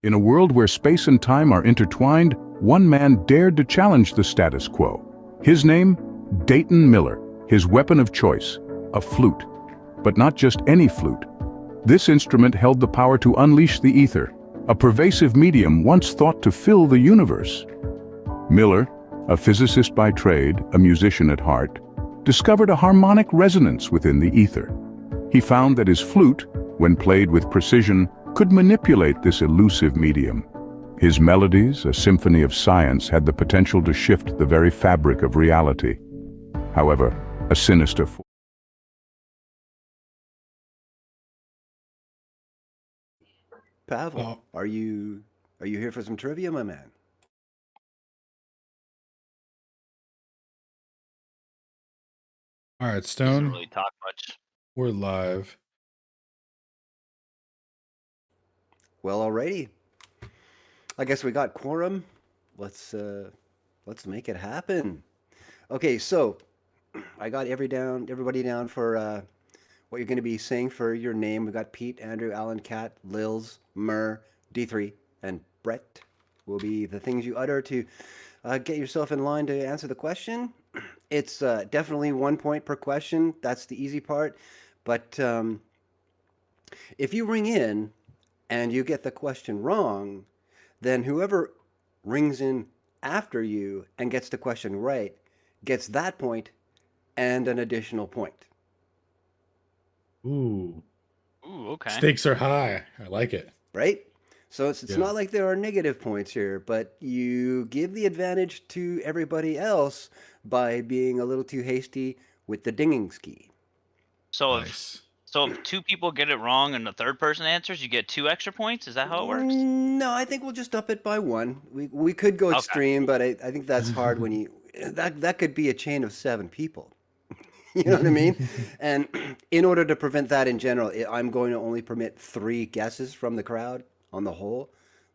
In a world where space and time are intertwined, one man dared to challenge the status quo. His name? Dayton Miller. His weapon of choice? A flute. But not just any flute. This instrument held the power to unleash the ether, a pervasive medium once thought to fill the universe. Miller, a physicist by trade, a musician at heart, discovered a harmonic resonance within the ether. He found that his flute, when played with precision, could manipulate this elusive medium. His melodies, a symphony of science, had the potential to shift the very fabric of reality. However, a sinister force. Pavel, are you here for some trivia, my man? All right, Doesn't Stone, really talk much. we're live. Well, alrighty. I guess we got quorum. Let's make it happen. Okay, so I got everybody down for what you're going to be saying for your name. We got Pete, Andrew, Alan, Kat, Lils, Mur, D3, and Brett will be the things you utter to get yourself in line to answer the question. It's definitely 1 point per question. That's the easy part. But if you ring in and you get the question wrong, then whoever rings in after you and gets the question right gets that point and an additional point. Ooh, Okay. stakes are high. I like it. Right? So it's Yeah. not like there are negative points here, but you give the advantage to everybody else by being a little too hasty with the dinging ski. So Nice. if two people get it wrong and the third person answers, you get 2 extra points? Is that how it works? No, I think we'll just up it by 1. We could go Okay. extreme, but I think that's hard when you that could be a chain of 7 people. You know what I mean? And in order to prevent that in general, I'm going to only permit 3 guesses from the crowd on the whole.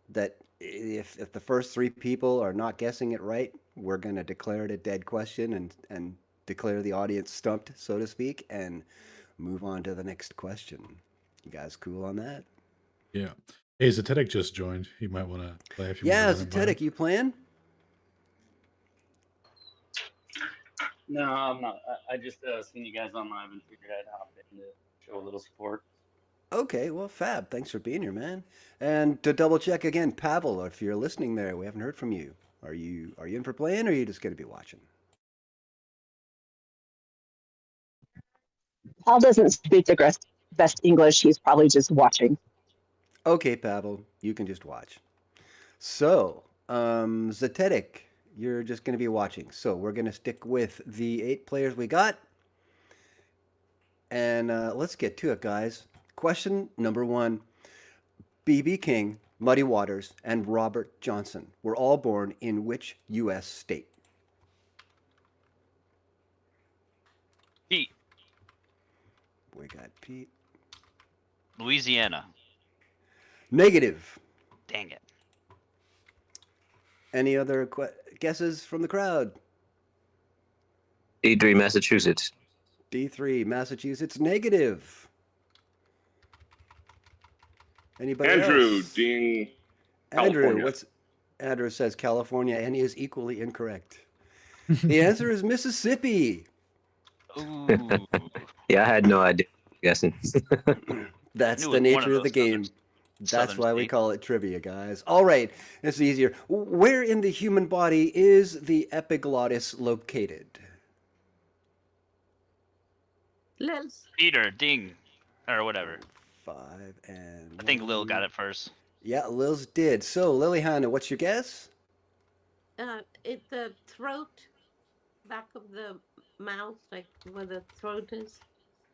That if the first 3 people are not guessing it right, we're going to declare it a dead question and declare the audience stumped, so to speak, and move on to the next question. You guys cool on that? Yeah. Hey, Zetetic just joined. He might want to play if you Yeah, want to run it by him. Zetetic, you playing? No, I'm not. I just seen you guys on live and figured I'd hop in to show a little support. Okay, well, fab. Thanks for being here, man. And to double check again, Pavel, if you're listening there, we haven't heard from you. Are you in for playing, or are you just going to be watching? Paul doesn't speak the best English. He's probably just watching. Okay, Pavel, you can just watch. So, Zetetic, you're just going to be watching. So we're going to stick with the 8 players we got. And let's get to it, guys. Question number 1. B.B. King, Muddy Waters, and Robert Johnson were all born in which U.S. state? Pete, We got Pete. Louisiana. Negative. Dang it. Any other guesses from the crowd? D3, Massachusetts. D3, Massachusetts. Negative. Anybody Andrew, else? ding. Andrew, California. Andrew says California, and he is equally incorrect. The answer is Mississippi. Ooh. Yeah, I had no idea. Guessing. That's Knew the it was one nature of of the those game. That's southern why we states. call it trivia, guys. All right, it's easier. Where in the human body is the epiglottis located? Lils. Peter, ding. Or whatever. 5 and I think Lil 1. got it first. Yeah, Lils did. So, Liliana, what's your guess? It's the throat, back of the mouth, like where the throat is.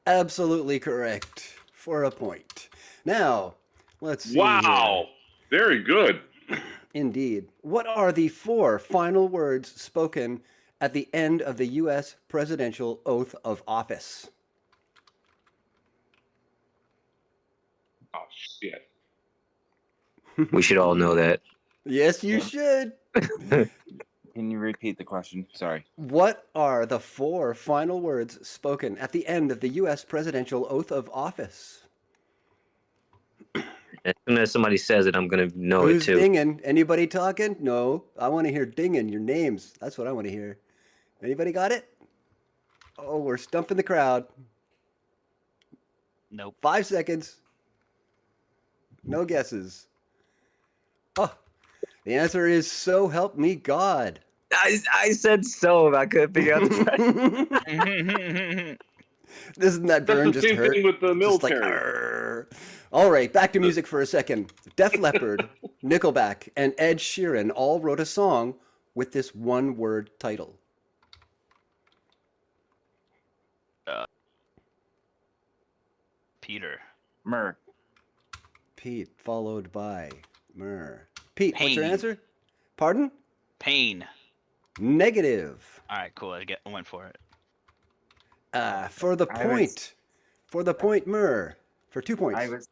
Absolutely correct. For a point. Now, let's see. Wow. Very good. Here. Indeed. What are the 4 final words spoken at the end of the U.S. presidential oath of office? Oh, shit. We should all know that. Yes, you should. Can you repeat the question? Sorry. What are the 4 final words spoken at the end of the U.S. presidential oath of office? As soon as somebody says it, I'm gonna know Who's it too. dinging? Anybody talking? No. I want to hear dinging your names. That's what I want to hear. Anybody got it? Oh, we're stumping the crowd. Nope. 5 seconds. No guesses. Oh, the answer is So Help Me God. I said so. I couldn't figure out the Doesn't that That's burn the just same hurt? thing with the Just like, military. "Arr." All right, back to music for a second. Def Leppard, Nickelback, and Ed Sheeran all wrote a song with this one-word title. Peter. Myrrh. Pete, followed by Myrrh. Pete, what's your Pain. answer? Pardon? Pain. Negative. All right, cool. I went for it. For the I was- point. For the point, Myrrh. For 2 points.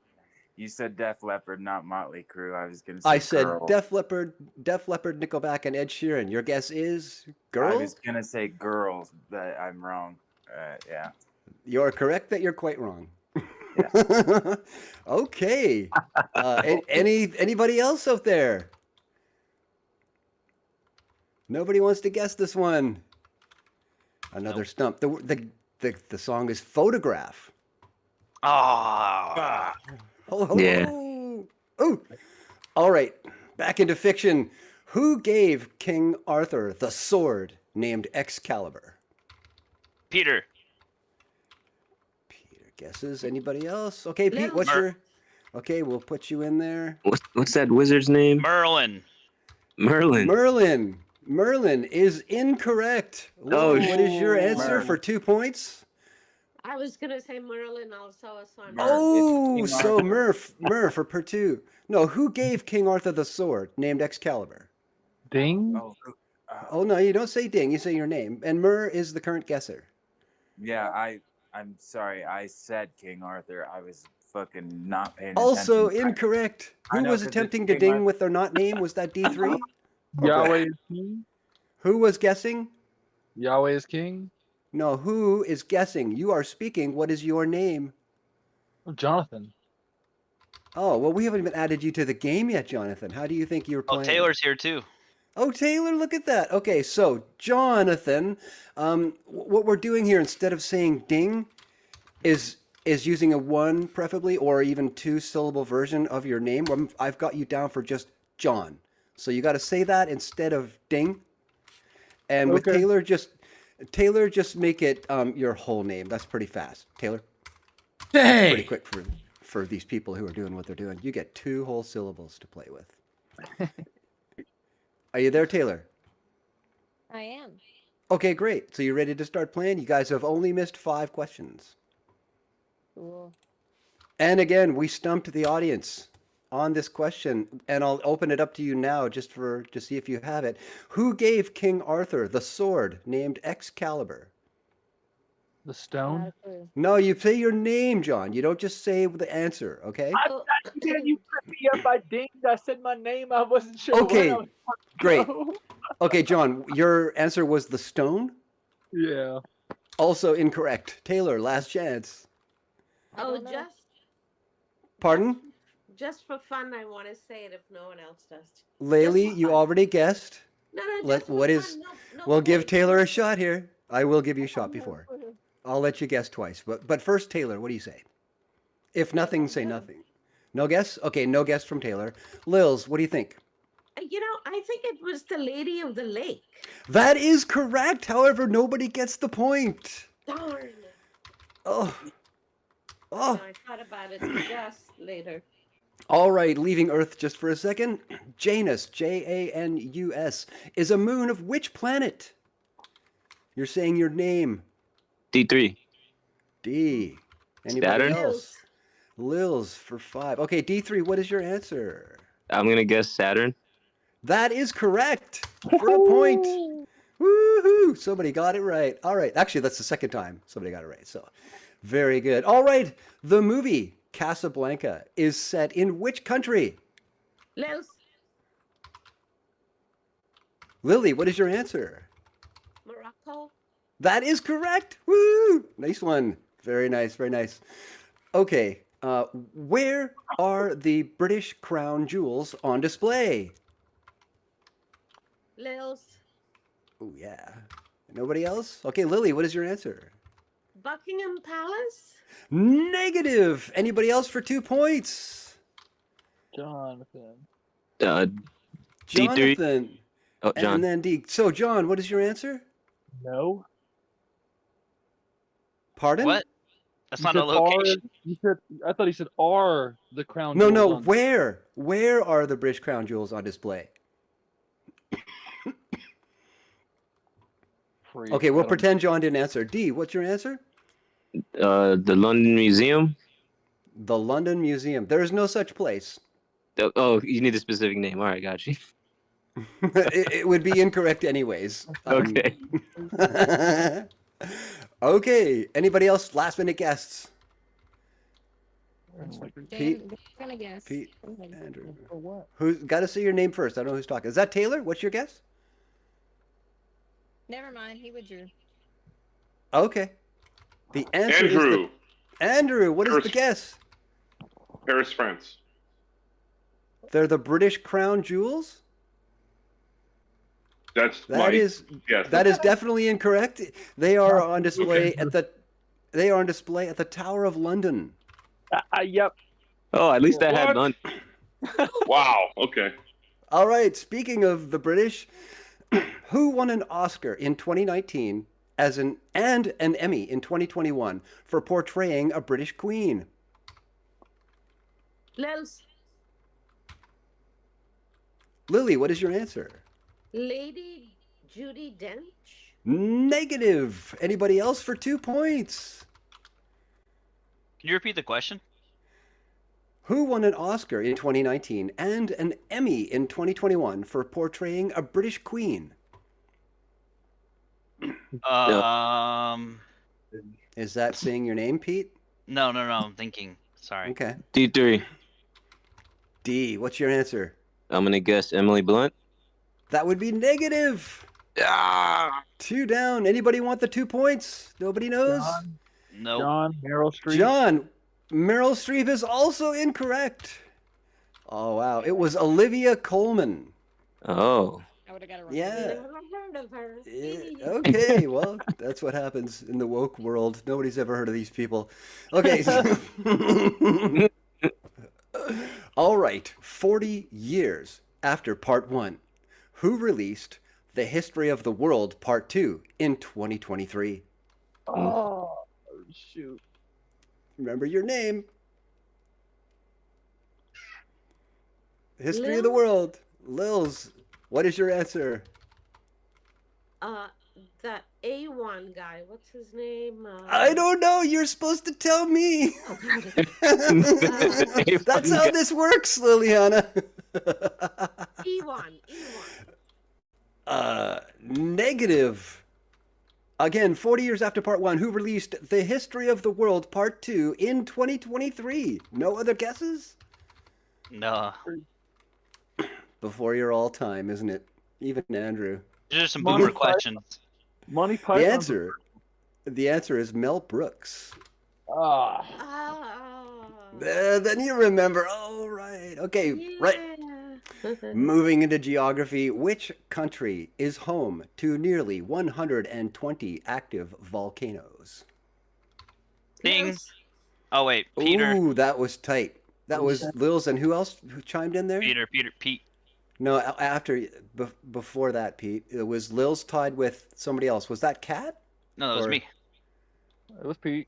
You said Def Leppard, not Motley Crue. I was gonna say I said Girl. Def Leppard, Nickelback, and Ed Sheeran. Your guess is Girl? I was gonna say Girls, but I'm wrong. Yeah. You're correct that you're quite wrong. Okay. Anybody else out there? Nobody wants to guess this one. Another stump. The song is Photograph. Ah. Yeah. Oh. All right. Back into fiction. Who gave King Arthur the sword named Excalibur? Peter. Peter guesses. Anybody else? Okay, Pete, what's your... Okay, we'll put you in there. What's that wizard's name? Merlin. Merlin. Merlin is incorrect. Oh, What is your answer Merlin. for 2 points? I was gonna say Merlin also. So I'm Oh, It's King so Arthur. Murph for per 2. No, who gave King Arthur the sword named Excalibur? Ding. Oh, Oh, no, you don't say ding. You say your name. And Murr is the current guesser. yeah. I'm sorry. I said King Arthur. I was fucking not paying Also attention. incorrect. I Who know, was 'cause it's attempting to King ding Arthur. with their not name? Was that D3? Yahweh is king. Who was guessing? Yahweh is king. No, who is guessing? You are speaking. What is your name? Oh, Jonathan. Oh, well, we haven't even added you to the game yet, Jonathan. How do you think you were Oh, playing? Taylor's here too. Oh, Taylor, look at that. Okay, so Jonathan, what we're doing here instead of saying ding is using a one, preferably, or even 2-syllable version of your name. I've got you down for just John. So you got to say that instead of ding. And with Okay. Taylor, just make it your whole name. That's pretty fast. Taylor, pretty Hey. quick for these people who are doing what they're doing. You get 2 whole syllables to play with. Are you there, Taylor? I am. Okay, great. So you're ready to start playing? You guys have only missed 5 questions. Cool. And again, we stumped the audience on this question, and I'll open it up to you now just to see if you have it. Who gave King Arthur the sword named Excalibur? The stone. No, you say your name, John. You don't just say the answer, okay? You tripped me up. I dinged. I said my name. I wasn't sure. Okay, great. Okay, John, your answer was the stone? Yeah. Also incorrect. Taylor, last chance. Oh, Pardon? just for fun, I want to say it if no one else does. Laylee, you already guessed. No, Let- just for what fun. is- No We'll give point. Taylor a shot here. I will give you a shot before. I'll let you guess twice. But first, Taylor, what do you say? If nothing, say nothing. No guess? Okay, no guess from Taylor. Lils, what do you think? I think it was the Lady of the Lake. That is correct. However, nobody gets the point. Darn. Oh. Oh. I thought about it just later. All right, leaving Earth just for a second. Janus, Janus, is a moon of which planet? You're saying your name. D3. D. Anybody Saturn? else? Lils for 5. Okay, D3, what is your answer? I'm gonna guess Saturn. That is correct for a point. Woohoo! Somebody got it right. All right. Actually, that's the second time somebody got it right. So, very good. All right. The movie Casablanca is set in which country? Lils, Lily, what is your answer? Morocco. That is correct. Woo! Nice one. Very nice. Very nice. Okay. Where are the British crown jewels on display? Lils. Oh, yeah. Nobody else? Okay, Lily, what is your answer? Buckingham Palace. Negative. Anybody else for 2 points? Jonathan. D3. Jonathan. Oh, John. And then D. So, John, what is your answer? No. Pardon? What? That's You not a said location. I thought he said are the crown No, jewels no. on- Where? Where are the British crown jewels on display? Freak, Okay, I we'll don't- pretend John didn't answer. D, what's your answer? The London Museum. The London Museum. There is no such place. Oh, you need a specific name. All right, got you. It would be incorrect anyways. Okay. Okay. Anybody else? Last minute guests. Pete. I'm gonna guess. Pete. Go ahead. Andrew. For what? Who's got to say your name first? I don't know who's talking. Is that Taylor? What's your guess? Never mind. He withdrew. Okay. The answer Andrew. is Andrew. What is the Paris. guess? Paris, France. They're the British crown jewels. That's That my is guess. that is definitely incorrect. They are on display at the Tower of London. Yep. Oh, at least I had What? London. Wow. Okay. All right. Speaking of the British, who won an Oscar in 2019 and an Emmy in 2021 for portraying a British queen? Lils. Lily, what is your answer? Lady Judi Dench. Negative. Anybody else for 2 points? Can you repeat the question? Who won an Oscar in 2019 and an Emmy in 2021 for portraying a British queen? Is that saying your name, Pete? No, I'm thinking. Sorry. Okay. D3. D, what's your answer? I'm gonna guess Emily Blunt. That would be negative. Ah. 2 down. Anybody want the 2 points? Nobody knows? No. John, Meryl Streep. John, Meryl Streep is also incorrect. Oh, wow. It was Olivia Colman. Oh. I would have got it wrong. Yeah. Never heard of her. Okay, well, that's what happens in the woke world. Nobody's ever heard of these people. Okay. All right. 40 years after Part 1, who released The History of the World Part 2 in 2023? Oh, shoot. Remember your name. History of the Lil? World. Lils, what is your answer? That A1 guy. What's his name? I don't know. You're supposed to tell me. That's how this works, Liliana. E1. Negative. Again, 40 years after Part 1, who released The History of the World Part 2 in 2023? No other guesses? No. Before your all time, isn't it? Even Andrew. These are some Monty boomer Python. questions. Monty Python. The answer is Mel Brooks. Ah. Then you remember. Oh, right. Okay, right. Moving into geography, which country is home to nearly 120 active volcanoes? Ding. Oh wait, Peter. Ooh, that was tight. That was Lils, and who else who chimed in there? Pete. No, before that, Pete. It was Lils tied with somebody else. Was that Kat? No, that was me. It was Pete.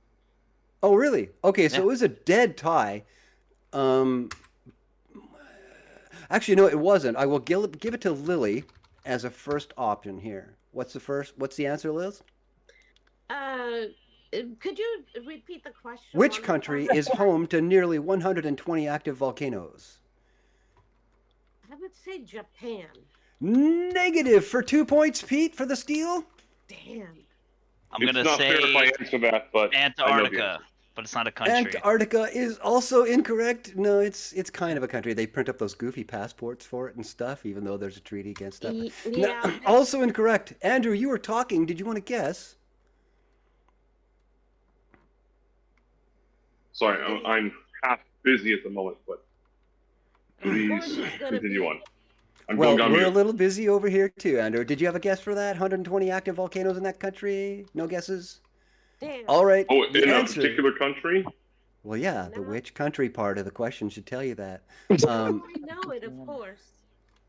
Oh, really? Okay, so Yeah. it was a dead tie. Actually, no, it wasn't. I will give it to Lily as a first option here. What's the answer, Liz? Could you repeat the question? Which one more country time? is home to nearly 120 active volcanoes? I would say Japan. Negative for 2 points, Pete, for the steal. Damn. I'm It's gonna not fair if I say answer that, but I know the Antarctica, answer. but it's not a country. Antarctica is also incorrect. No, it's kind of a country. They print up those goofy passports for it and stuff, even though there's a treaty against that. No, Yeah. also incorrect. Andrew, you were talking. Did you want to guess? Sorry, half busy at the moment, but please it's gonna continue be- on. I'm Well, going on we're a mute. little busy over here too, Andrew. Did you have a guess for that? 120 active volcanoes in that country? No guesses? Damn. All right. Oh, the in a answer. particular country? Well, yeah, the No. which country part of the question should tell you that. I know it, of course.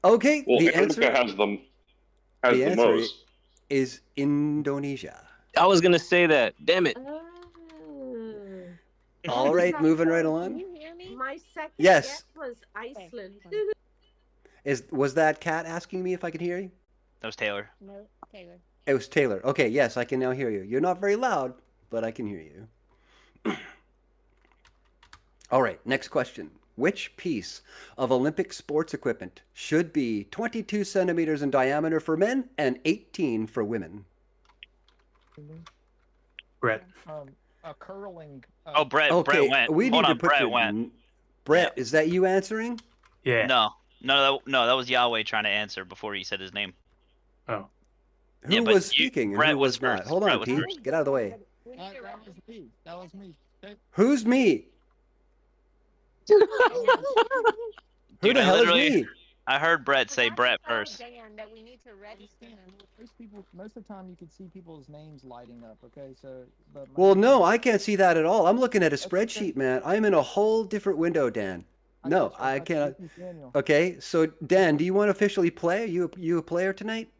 Okay, Well, the Africa answer, has the the answer most. is Indonesia. I was gonna say that. Damn it. Oh. All right, moving right Can along. you hear me? My second Yes. guess was Iceland. Was that Kat asking me if I could hear you? That was Taylor. No, Taylor. It was Taylor. Okay, yes, I can now hear you. You're not very loud, but I can hear you. All right, next question. Which piece of Olympic sports equipment should be 22 centimeters in diameter for men and 18 for women? Brett. A curling. Oh, Brett. Okay, Brett went. we Hold need on, to put Brett your went. Brett, is that you answering? Yeah. No, that was Yahweh trying to answer before he said his name. Oh. Who Yeah, but was speaking and Brett who was was not? first. Hold Brett on, was Pete. first. Get out of the way. That was me. That was me. Who's me? Who Dude, the I hell is literally- me? I heard Brett say Brett first. Dan, that we need to register him. Most of the time, you can see people's names lighting up. Okay, so. But Well, no, I can't see that at all. I'm looking at a spreadsheet, man. I'm in a whole different window, Dan. No, I cannot. Okay, so Dan, do you want to officially play? You a player tonight?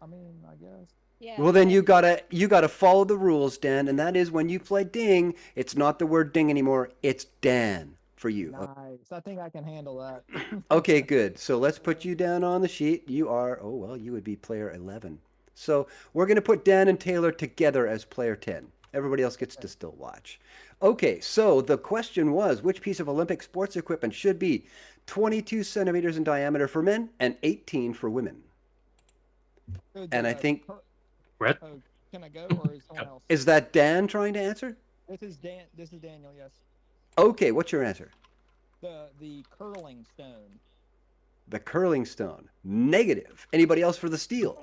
I mean, I guess. Yeah. Well, then you gotta follow the rules, Dan, and that is when you play ding, it's not the word ding anymore. It's Dan for you. Nice. I think I can handle that. Okay, good. So let's put you down on the sheet. You are, oh, well, you would be player 11. So we're going to put Dan and Taylor together as player 10. Everybody else gets to still watch. Okay, so the question was, which piece of Olympic sports equipment should be 22 centimeters in diameter for men and 18 for women? And I think... Brett? Can I go, or is someone else? Is that Dan trying to answer? This is Dan. This is Daniel. Yes. Okay, what's your answer? The curling stone. The curling stone. Negative. Anybody else for the steal?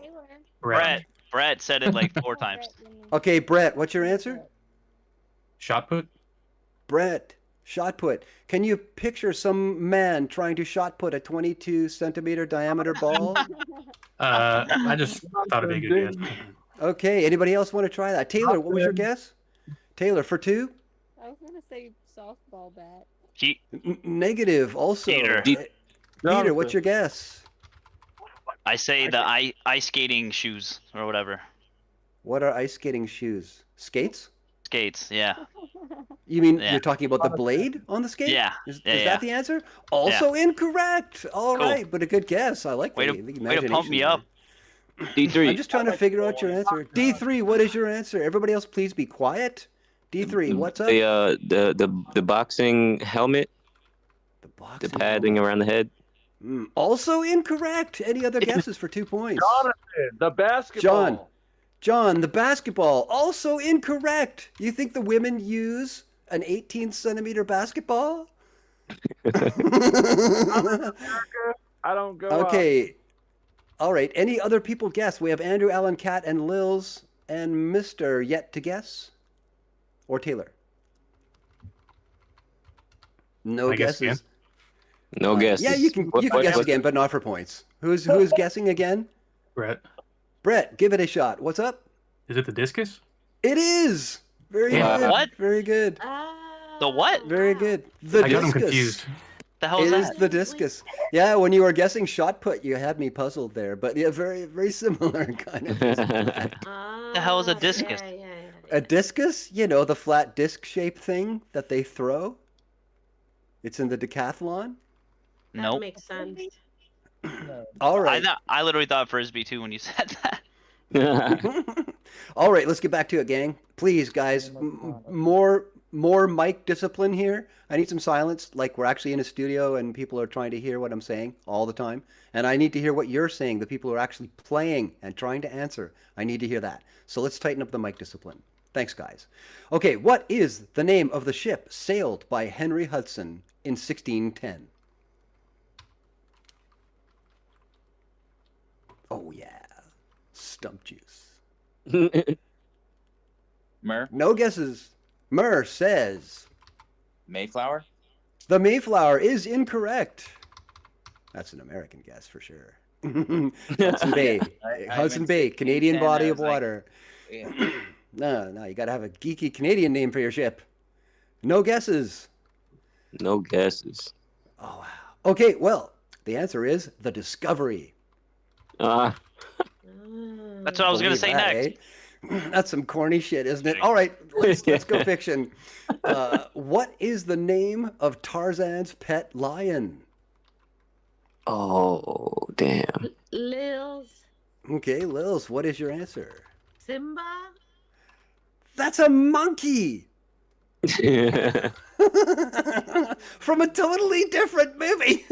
Brett said it like 4 times. Okay, Brett, what's your answer? Shot put? Brett, shot put. Can you picture some man trying to shot put a 22 centimeter diameter ball? I just thought it'd be a good guess. Okay, anybody else want to try that? Taylor, what was your guess? Taylor, for 2? I was gonna say softball bat. Negative also. Peter, what's your guess? I say the ice skating shoes or whatever. What are ice skating shoes? Skates? Skates, yeah. You mean Yeah. you're talking about the blade on the skate? Yeah. Is Yeah, that the answer? Also incorrect. All Cool. right, but a good guess. I like Way the to imagination pump me there. up. D3. I'm just trying to figure out your answer. D3, what is your answer? Everybody else, please be quiet. D3, what's up? The boxing helmet. The padding around the head. Also incorrect. Any other guesses for 2 points? Jonathan, the basketball. John, the basketball. Also incorrect. You think the women use an 18 centimeter basketball? I don't go. Okay. All right. Any other people guess? We have Andrew, Alan, Kat, and Lils, and Mr. Yet to guess? Or Taylor? No I guess guesses. again. No guesses. Yeah, you can guess again, but not for points. Who's guessing again? Brett. Brett, give it a shot. What's up? Is it the discus? It is. Very Yeah. good. What? Very good. The what? Very good. The I got him discus. confused. The hell is It is that? the discus. Yeah, when you were guessing shot put, you had me puzzled there. But yeah, very, very similar kind of. The hell is a discus? A discus? You know, the flat disc-shaped thing that they throw? It's in the decathlon? That Nope. makes sense. All right. I literally thought frisbee too when you said that. All right, let's get back to it, gang. Please, guys, more mic discipline here. I need some silence. Like we're actually in a studio and people are trying to hear what I'm saying all the time. And I need to hear what you're saying. The people who are actually playing and trying to answer. I need to hear that. So let's tighten up the mic discipline. Thanks, guys. Okay, what is the name of the ship sailed by Henry Hudson in 1610? Oh, yeah. Stump juice. Mer? No guesses. Mer says Mayflower? The Mayflower is incorrect. That's an American guess for sure. Hudson Bay. Hudson Bay, Canadian body of water. No, you got to have a geeky Canadian name for your ship. No guesses. No guesses. Oh, wow. Okay, well, the answer is the Discovery. That's what I was going to say next. That's some corny shit, isn't it? All right, let's go fiction. What is the name of Tarzan's pet lion? Oh, damn. Lils. Okay, Lils, what is your answer? Simba. That's a monkey. From a totally different movie.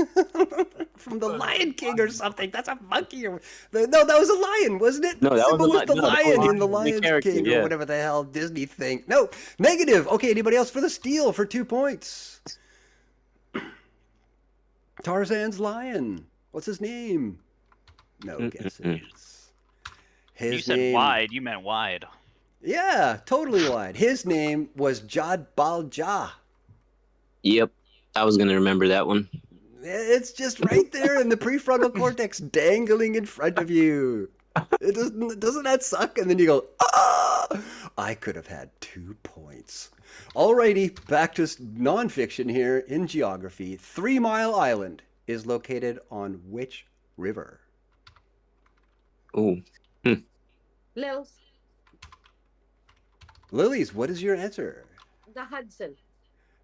From the Lion King or something. That's a monkey. No, that was a lion, wasn't it? No, that Simba was the lion in the the Lion character, King yeah. or whatever the hell Disney thing. No, negative. Okay, anybody else for the steal for 2 points? Tarzan's lion. What's his name? No guesses. You said wide. You meant wide. Yeah, totally wide. His name was Jad Balja. Yep. I was going to remember that one. It's just right there in the prefrontal cortex, dangling in front of you. Doesn't that suck? And then you go, ah! I could have had 2 points. Alrighty, back to nonfiction here in geography. 3 Mile Island is located on which river? Ooh. Lils. Lilies, what is your answer? The Hudson.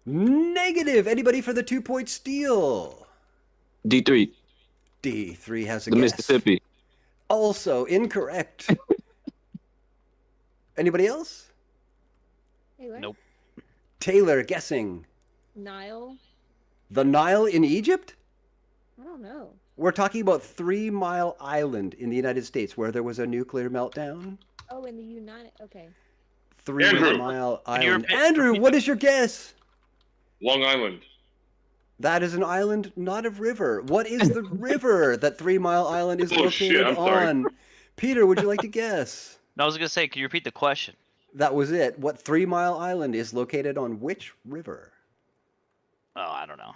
Negative. Anybody for the 2-point steal? D3. D3 has a The guess. Mississippi. Also incorrect. Anybody else? Hey, what? Nope. Taylor guessing. Nile. The Nile in Egypt? I don't know. We're talking about 3 Mile Island in the United States where there was a nuclear meltdown. Oh, in the United. Okay. 3 Andrew. Mile Can you Island. repeat- Andrew, what is your guess? Long Island. That is an island, not a river. What is the river that 3 Mile Island is Oh, located shit, I'm sorry. on? Peter, would you like to guess? No, I was going to say, can you repeat the question? That was it. What 3 Mile Island is located on which river? Oh, I don't know.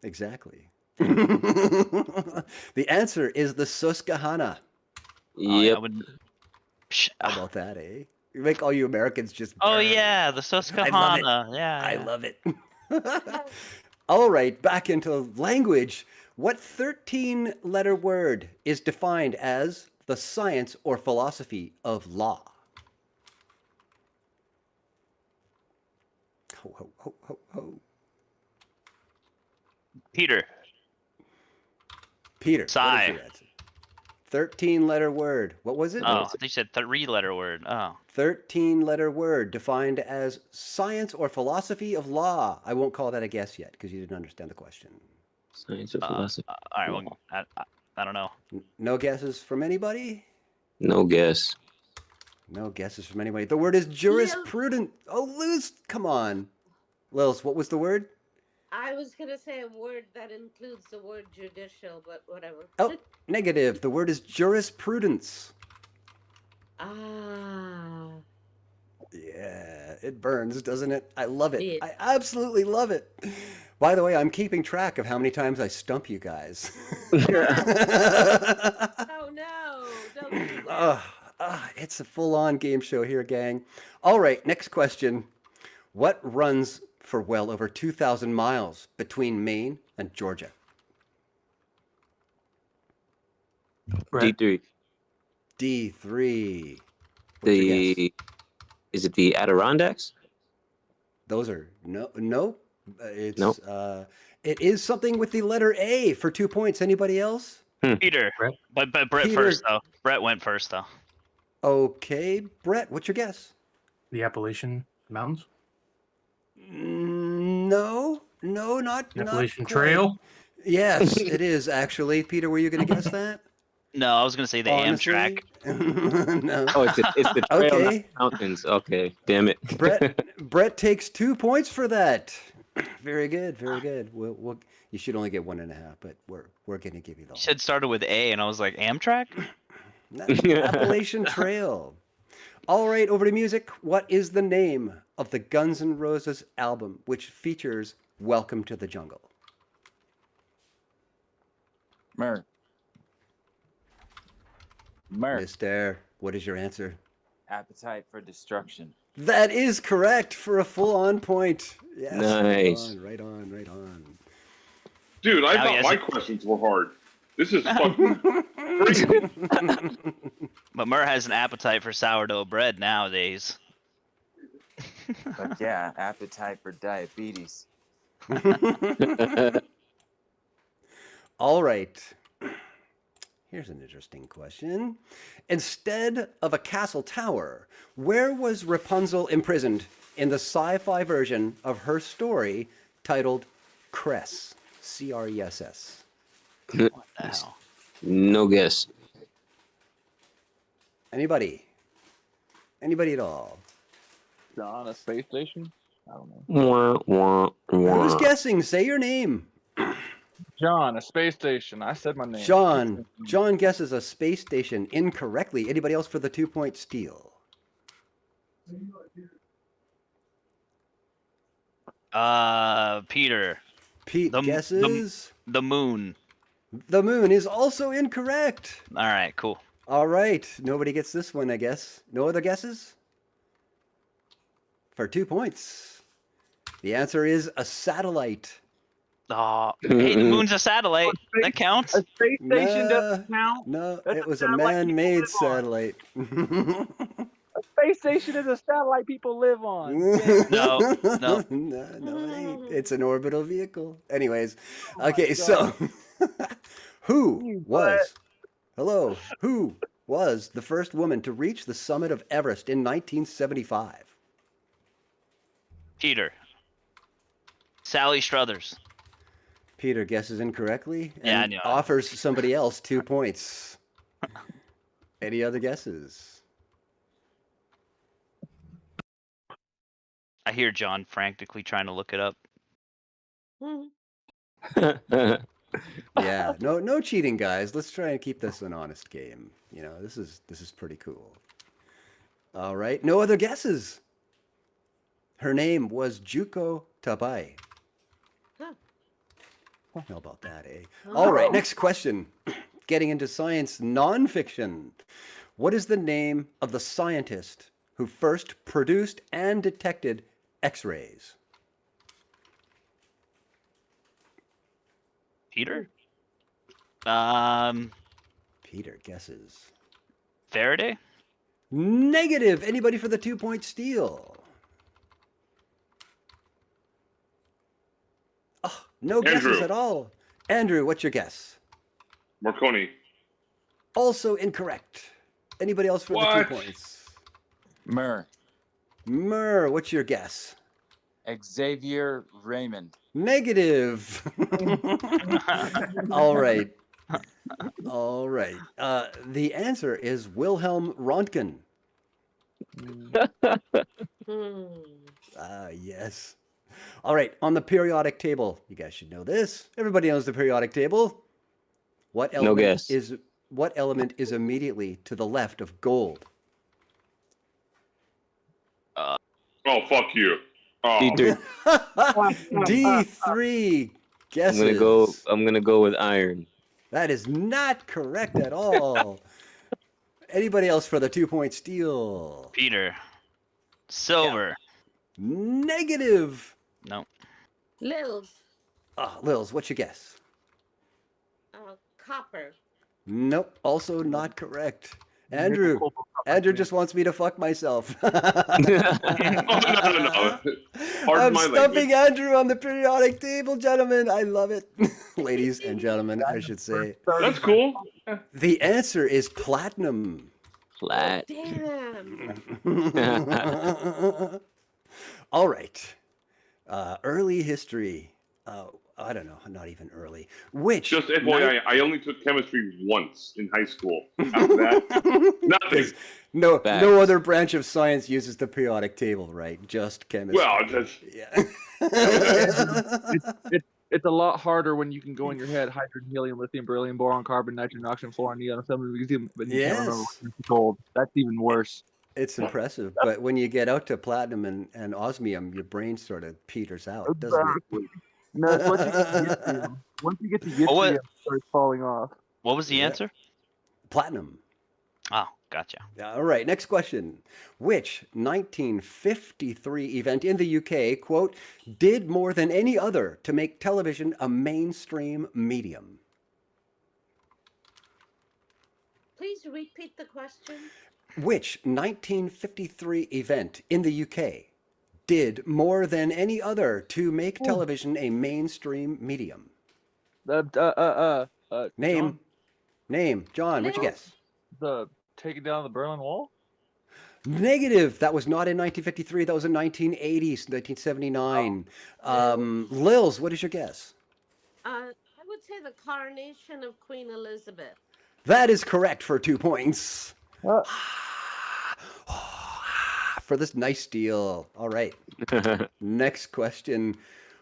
Exactly. The answer is the Susquehanna. Yep. I would... How about that, eh? You make all you Americans just... Oh, burn. yeah, the Susquehanna. I love it. All right, back into language. What 13-letter word is defined as the science or philosophy of law? Ho, ho, ho, ho, ho. Peter. Peter, what is Sigh. your answer? 13-letter word. What was it? Oh, I think you said 3-letter word. Oh. 13-letter word defined as science or philosophy of law. I won't call that a guess yet because you didn't understand the question. Science or philosophy. All right, well, I don't know. No guesses from anybody? No guess. No guesses from anybody. The word is jurisprudence. Oh, Liz, come on. Lils, what was the word? I was going to say a word that includes the word judicial, but whatever. Oh, negative. The word is jurisprudence. Ah. Yeah, it burns, doesn't it? I love it. Yeah. I absolutely love it. By the way, I'm keeping track of how many times I stump you guys. Oh, no. Don't do that. It's a full-on game show here, gang. All right, next question. What runs for well over 2,000 miles between Maine and Georgia? D3. D3. What's your guess? Is it the Adirondacks? Those are no. It's Nope. It is something with the letter A for 2 points. Anybody else? Peter. Brett? But Brett Peter. first, though. Brett went first, though. Okay, Brett, what's your guess? The Appalachian Mountains? No, not Appalachian not quite. Trail? Yes, it is actually. Peter, were you going to guess that? No, I was going to say the Honestly? Amtrak. No. Oh, it's the trail, not Okay. the mountains. Okay, damn it. Brett takes 2 points for that. Very good, very good. We'll you should only get 1.5, but we're going to give you the You said started with A, and I was like, Amtrak? Appalachian Trail. All right, over to music. What is the name of the Guns N' Roses album which features Welcome to the jungle. Mer. Mister, what is your answer? Appetite for Destruction. That is correct for a full-on point. Yes, Nice. right on. Dude, I Now he thought has my it. questions were hard. This is fucking crazy. But Mur has an appetite for sourdough bread nowadays. But yeah, appetite for diabetes. All right. Here's an interesting question. Instead of a castle tower, where was Rapunzel imprisoned in the sci-fi version of her story titled Cress? C-R-E-S-S. What the hell? No guess. Anybody? Anybody at all? On a space station? I don't know. Wah, wah, wah. Who's guessing? Say your name. John, a space station. I said my name. John guesses a space station incorrectly. Anybody else for the 2-point steal? Peter. Pete guesses. The moon. The moon is also incorrect. All right, cool. All right. Nobody gets this one, I guess. No other guesses? For 2 points. The answer is a satellite. Oh, hey, the moon's a satellite. That counts. A space station doesn't count. No, That's it a was a satellite people man-made live on. satellite. A space station is a satellite people live on. No. No, it ain't. It's an orbital vehicle. Anyways, okay, so who was the first woman to reach the summit of Everest in 1975? Peter. Sally Struthers. Peter guesses incorrectly and Yeah, I knew. offers somebody else 2 points. Any other guesses? I hear John frantically trying to look it up. Yeah, no cheating, guys. Let's try and keep this an honest game. You know, this is pretty cool. All right, no other guesses. Her name was Juko Tabai. How about that, eh? All right, next question. Getting into science nonfiction. What is the name of the scientist who first produced and detected X-rays? Peter? Peter guesses. Faraday? Negative. Anybody for the 2-point steal? Oh, no guesses Andrew. at all. Andrew, what's your guess? Marconi. Also incorrect. Anybody else for the 2 What? points? Mer. What's your guess? Xavier Raymond. Negative. All right. The answer is Wilhelm Röntgen. Yes. All right. On the periodic table, you guys should know this. Everybody knows the periodic table. What element is immediately to the left of gold? Oh, fuck you. Oh. D3. D3 guesses. I'm gonna go with iron. That is not correct at all. Anybody else for the 2-point steal? Peter. Silver. Negative. No. Lils. Oh, Lils, what's your guess? Copper. Nope, also not correct. Andrew just wants me to fuck myself. No. Pardon I'm my stumping language. Andrew on the periodic table, gentlemen. I love it. Ladies and gentlemen, I should say. That's cool. The answer is platinum. Flat. Damn. All right. Early history. I don't know, not even early. Which? Just FYI, I only took chemistry once in high school. After that, nothing. No other branch of science uses the periodic table, right? Just chemistry. Well, that's... Yeah. It's a lot harder when you can go in your head hydrogen, helium, lithium, beryllium, boron, carbon, nitrogen, oxygen, fluorine, neon, magnesium, but you can't remember what's gold. That's even worse. It's impressive, but when you get out to platinum and osmium, your brain sort of peters out, doesn't it? No, it's what you can get to. Once you get to yttrium, what- it starts falling off. What was the Yeah. answer? Platinum. Oh, gotcha. All right, next question. Which 1953 event in the UK, quote, did more than any other to make television a mainstream medium? Please repeat the question. Which 1953 event in the UK did more than any other to make television a mainstream medium? Name. John, Name. John, what'd you Lil? guess? the taking down the Berlin Wall. Negative. That was not in 1953. That was in 1980, 1979. Lils, what is your guess? I would say the coronation of Queen Elizabeth. That is correct for 2 points. For this nice deal. All right. Next question.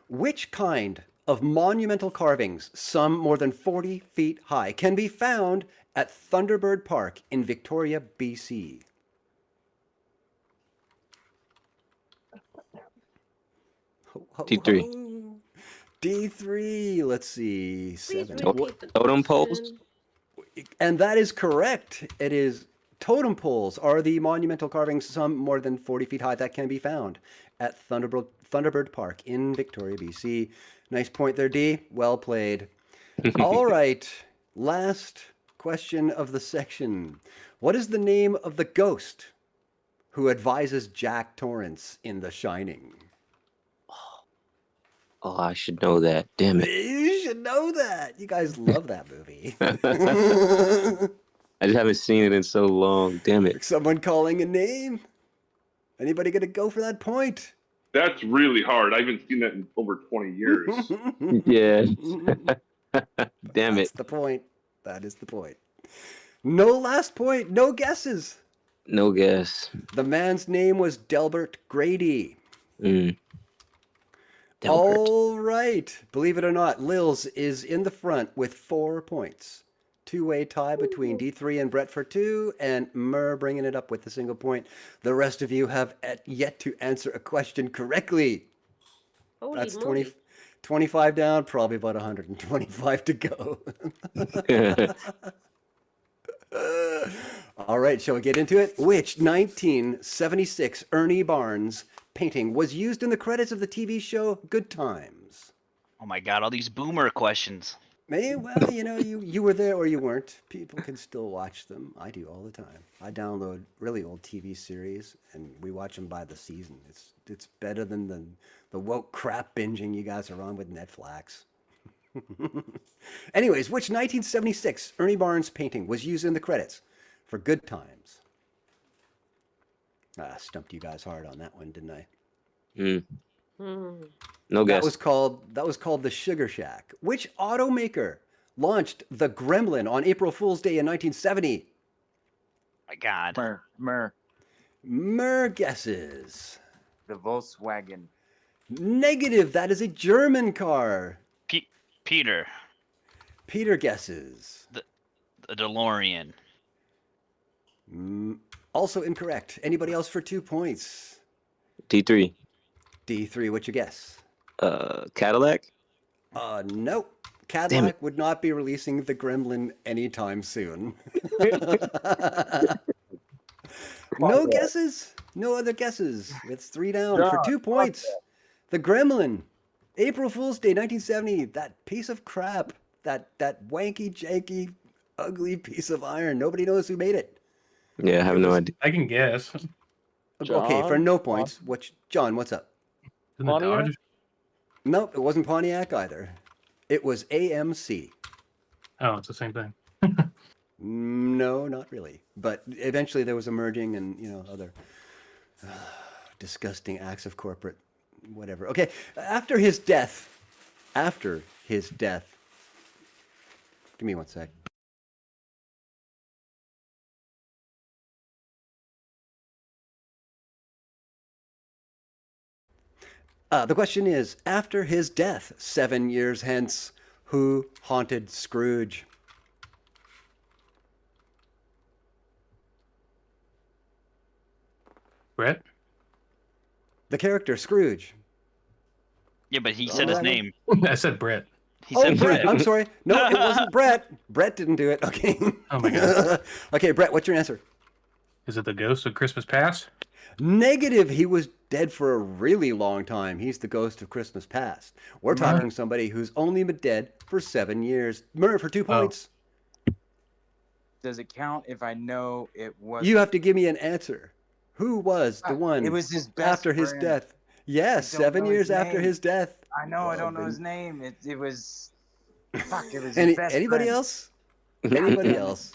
Which kind of monumental carvings, some more than 40 feet high, can be found at Thunderbird Park in Victoria, BC? D3. D3. Let's see. Please 7. repeat the Totem poles? question. And that is correct. It is totem poles are the monumental carvings, some more than 40 feet high, that can be found at Thunderbird Park in Victoria, BC. Nice point there, D. Well played. All right. Last question of the section. What is the name of the ghost who advises Jack Torrance in The Shining? Oh, I should know that. Damn it. You should know that. You guys love that movie. I just haven't seen it in so long. Damn it. Someone calling a name? Anybody gonna go for that point? That's really hard. I haven't seen that in over 20 years. Yeah. Damn That's it. the point. That is the point. No last point. No guesses. No guess. The man's name was Delbert Grady. Delbert. All right. Believe it or not, Lils is in the front with 4 points. Two-way tie between D3 and Brett for 2, and Murr bringing it up with a single point. The rest of you have yet to answer a question correctly. Holy That's moly. 25 down, probably about 125 to go. All right, shall we get into it? Which 1976 Ernie Barnes painting was used in the credits of the TV show Good Times? Oh my god, all these boomer questions. Well, you were there or you weren't. People can still watch them. I do all the time. I download really old TV series and we watch them by the season. It's better than the woke crap binging you guys are on with Netflix. Anyways, which 1976 Ernie Barnes painting was used in the credits for Good Times? Stumped you guys hard on that one, didn't I? No guess. That was called the Sugar Shack. Which automaker launched the Gremlin on April Fool's Day in 1970? My god. Mer guesses. The Volkswagen. Negative. That is a German car. Peter. Peter guesses. The DeLorean. Also incorrect. Anybody else for 2 points? D3. D3, what's your guess? Cadillac? Nope. Cadillac would not be releasing the Gremlin anytime soon. No guesses? No other guesses. It's 3 down for 2 points. The Gremlin. April Fool's Day, 1970. That piece of crap. That wanky, janky, ugly piece of iron. Nobody knows who made it. Yeah, I have no idea. I can guess. Okay, for no points. John, what's up? Isn't it Dodge? Nope, it wasn't Pontiac either. It was AMC. Oh, it's the same thing. No, not really. But eventually there was a merging and, other disgusting acts of corporate whatever. Okay, after his death, give me 1 sec. The question is, after his death, 7 years hence, who haunted Scrooge? Brett? The character Scrooge. Yeah, but he Oh, said his that one? name. I said Brett. He Oh, said Brett. Brett. I'm sorry. No, it wasn't Brett. Brett didn't do it. Okay. Oh my god. Okay, Brett, what's your answer? Is it the ghost of Christmas Past? Negative. He was dead for a really long time. He's the ghost of Christmas past. We're talking somebody who's only been dead for 7 years. Murr for 2 points. Does it count if I know it was? You have to give me an answer. Who was the one? It was his best after his friend. death. Yes, I don't 7 know years his after name. his death. I know. I don't know his then- name. It was. Fuck. It was his best Anybody friend. else? Anybody else?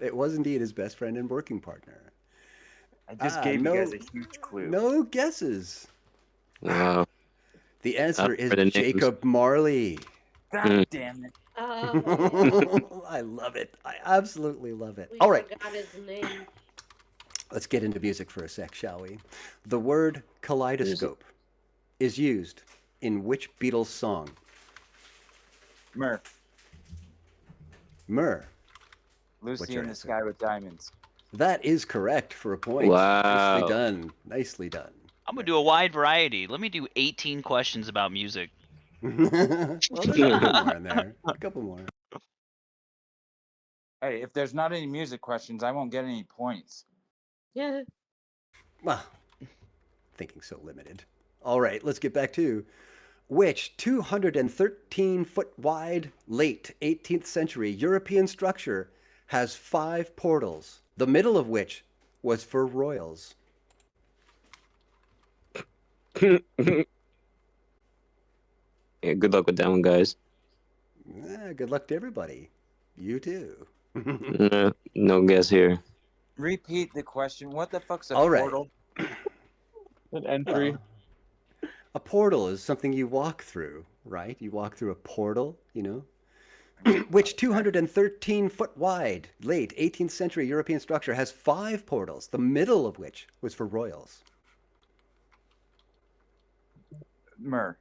It was indeed his best friend and working partner. I just gave you guys a huge clue. No guesses. Wow. The answer Up is for the names. Jacob Marley. God damn it. Oh, I love it. I absolutely love it. we All right, forgot his name. let's get into music for a sec, shall we? The word kaleidoscope is used in which Beatles song? Murph. Myrrh. Lucy What's your in the answer? Sky with Diamonds. That is correct for a point. Wow. Nicely done. Nicely done. I'm gonna do a wide variety. Let me do 18 questions about music. Well, there's a couple more in there. A couple more. Hey, if there's not any music questions, I won't get any points. Yeah. Well, thinking so limited. All right, let's get back to which 213-foot wide, late 18th century European structure has 5 portals, the middle of which was for royals. Yeah, good luck with that one, guys. Good luck to everybody. You too. No guess here. Repeat the question. What the fuck's a All right. portal? An entry. Well, a portal is something you walk through, right? You walk through a portal, you know? Which 213-foot wide, late 18th century European structure has 5 portals, the middle of which was for royals. Myrrh.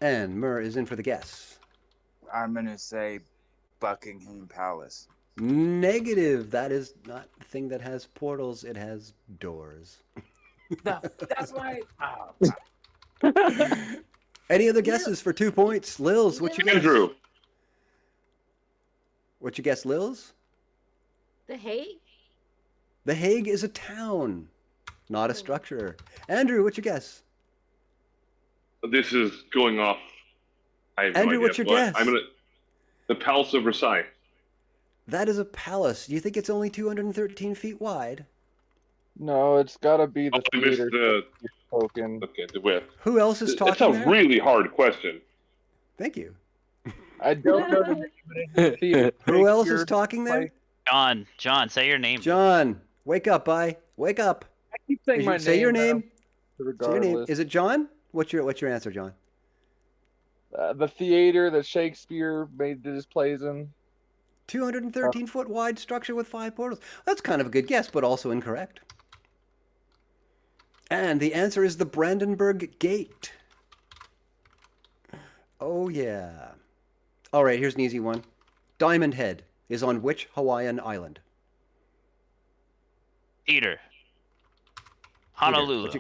And Murr is in for the guess. I'm gonna say Buckingham Palace. Negative. That is not the thing that has portals. It has doors. That's why. Any other guesses for 2 points? Lils, what you guess? Andrew. What you guess, Lils? The Hague? The Hague is a town, not a structure. Andrew, what you guess? This is going off. I have Andrew, no idea, what's your but guess? I'm gonna. The Palace of Versailles. That is a palace. Do you think it's only 213 feet wide? No, it's got to be the I missed theater the. token. Okay, the width. Who else is That's talking a there? really hard question. Thank you. I don't know the name of the theater. Who else is Shakespeare talking there? play. John, say your name. John, wake up, bye. Wake up. I keep saying my name. Say your now, name. Say your name. Regardless. Is it John? What's your answer, John? The theater that Shakespeare made his plays in. 213-foot wide structure with 5 portals. That's kind of a good guess, but also incorrect. And the answer is the Brandenburg Gate. Oh, yeah. All right, here's an easy one. Diamond Head is on which Hawaiian island? Peter. Peter, Honolulu.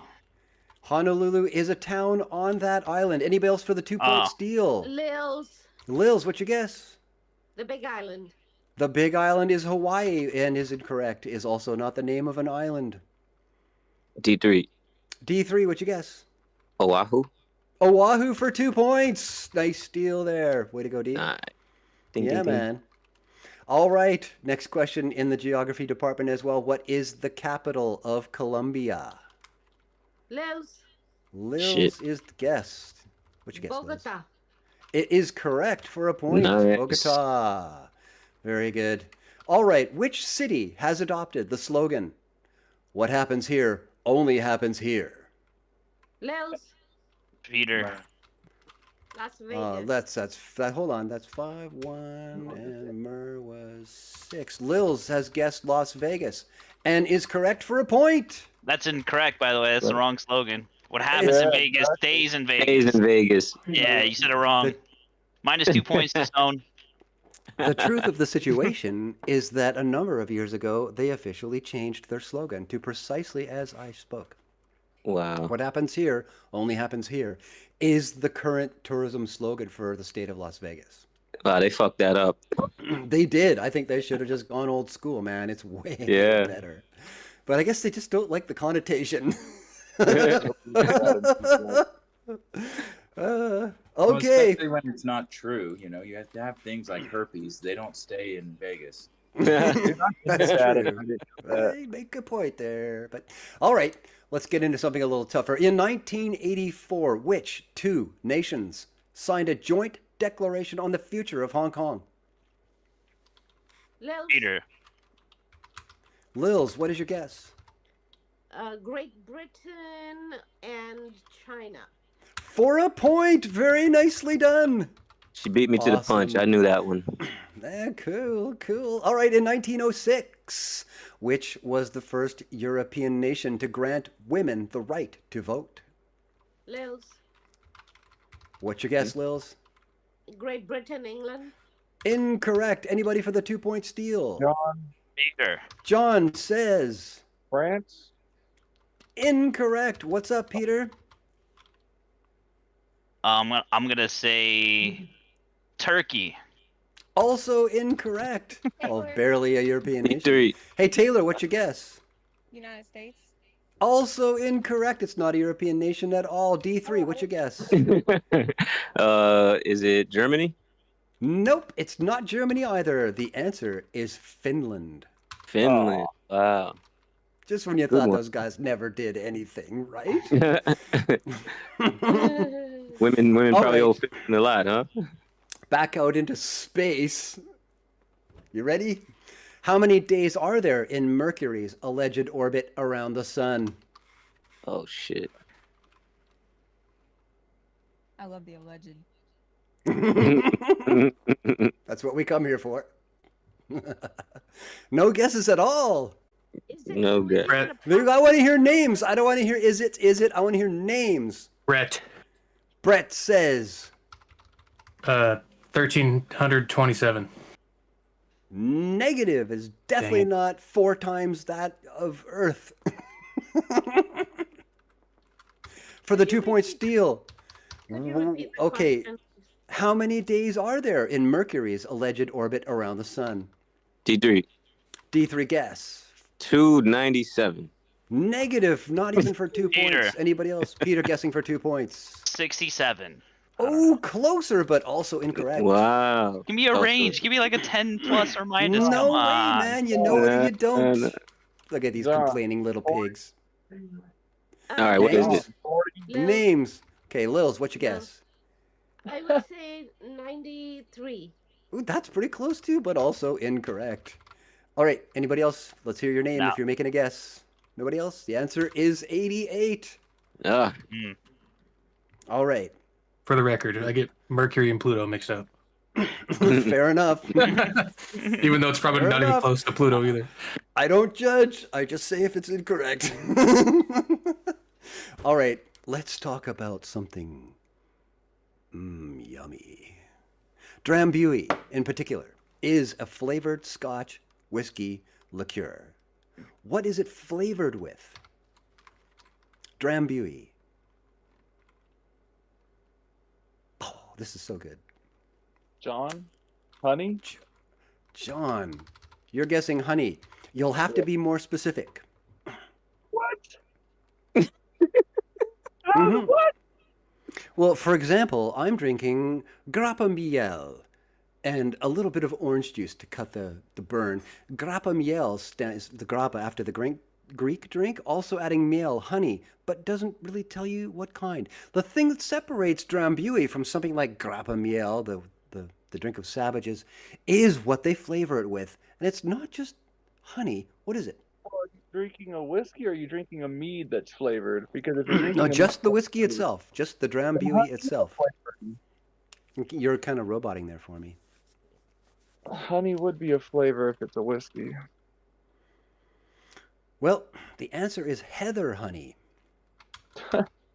Honolulu is a town on that island. Anybody else for the 2-point steal? Lils. Lils, what's your guess? The Big Island. The Big Island is Hawaii and is incorrect. Is also not the name of an island. D3. D3, what you guess? Oahu. Oahu for 2 points. Nice steal there. Way to go, D. Nah. Ding, Yeah, ding, ding. man. All right. Next question in the geography department as well. What is the capital of Colombia? Lils. Lils Shit. is the guest. What you guess, Lils? Bogota. It is correct for a point. Nice. Bogota. Very good. All right. Which city has adopted the slogan, "What happens here only happens here"? Lils. Peter. Las Vegas. Hold on. That's 5-1, and Murr was 6. Lils has guessed Las Vegas and is correct for a point. That's incorrect, by the way. That's the wrong slogan. What happens in Vegas stays in Vegas. Stays in Vegas. Yeah, you said it wrong. Minus 2 points to Stone. The truth of the situation is that a number of years ago, they officially changed their slogan to precisely as I spoke. Wow. What happens here only happens here is the current tourism slogan for the state of Las Vegas. Wow, they fucked that up. They did. I think they should have just gone old school, man. It's way Yeah. better. But I guess they just don't like the connotation. Well, Okay. especially when it's not true. You know, you have to have things like herpes. They don't stay in Vegas. That's Sad true. if I didn't know that. I make a point there. But all right, let's get into something a little tougher. In 1984, which two nations signed a joint declaration on the future of Hong Kong? Lil, Peter. Lils, what is your guess? Great Britain and China. For a point. Very nicely done. She beat me to the punch. I Awesome. knew that one. Cool, cool. All right, in 1906, which was the first European nation to grant women the right to vote? Lils, What's your guess, Lils? Great Britain, England. Incorrect. Anybody for the 2-point steal? John, Peter. John says France. incorrect. What's up, Peter? I'm gonna say Turkey. Also incorrect. Oh, barely a European nation. D3. Hey, Taylor, what's your guess? United States. Also incorrect. It's not a European nation at all. D3, what's your guess? Is it Germany? Nope, it's not Germany either. The answer is Finland. Finland. Wow. Just when you Good thought one. those guys never did anything, right? women All probably right. owe Finland a lot, huh? Back out into space. You ready? How many days are there in Mercury's alleged orbit around the sun? Oh shit. I love the alleged. That's what we come here for. No guesses at all. No good. Brett. I want to hear names. I don't want to hear is it. I want to hear names. Brett. Brett says 1327. negative is definitely Dang it. not 4 times that of Earth. For the 2-point steal. Could you repeat the Okay, question? how many days are there in Mercury's alleged orbit around the sun? D3. D3 guess. 297. Negative, not even for 2 Peter. points. Anybody else? Peter guessing for 2 points. 67. Oh, closer, but also incorrect. Wow. Give me a Oh, range. Give me like a 10 plus or minus. No Come way, on. man. You know it or you don't. no. Look at these Yeah. complaining little pigs. All right, what is Names. it? Lil, Names. Okay, Lils, what's your guess? I would say 93. Ooh, that's pretty close too, but also incorrect. All right, anybody else? Let's hear your name No. if you're making a guess. Nobody else? The answer is 88. Ah, All right. For the record, I get Mercury and Pluto mixed up. Fair enough. Even though it's probably Fair not enough. even close to Pluto either. I don't judge. I just say if it's incorrect. All right, let's talk about something yummy. Drambuie, in particular, is a flavored Scotch whiskey liqueur. What is it flavored with? Drambuie. Oh, this is so good. John, honey. John, you're guessing honey. You'll have to be more specific. What? Mhm. What? Well, for example, I'm drinking grappa miel and a little bit of orange juice to cut the burn. Grappa miel stands the grappa after the Greek drink, also adding miel, honey, but doesn't really tell you what kind. The thing that separates Drambuie from something like grappa miel, the drink of savages, is what they flavor it with. And it's not just honey. What is it? Are you drinking a whiskey or are you drinking a mead that's flavored? Because if you're drinking No, a just the mead whiskey itself. Just the Drambuie itself. flavored, You're kind of roboting there for me. honey would be a flavor if it's a whiskey. Well, the answer is heather honey.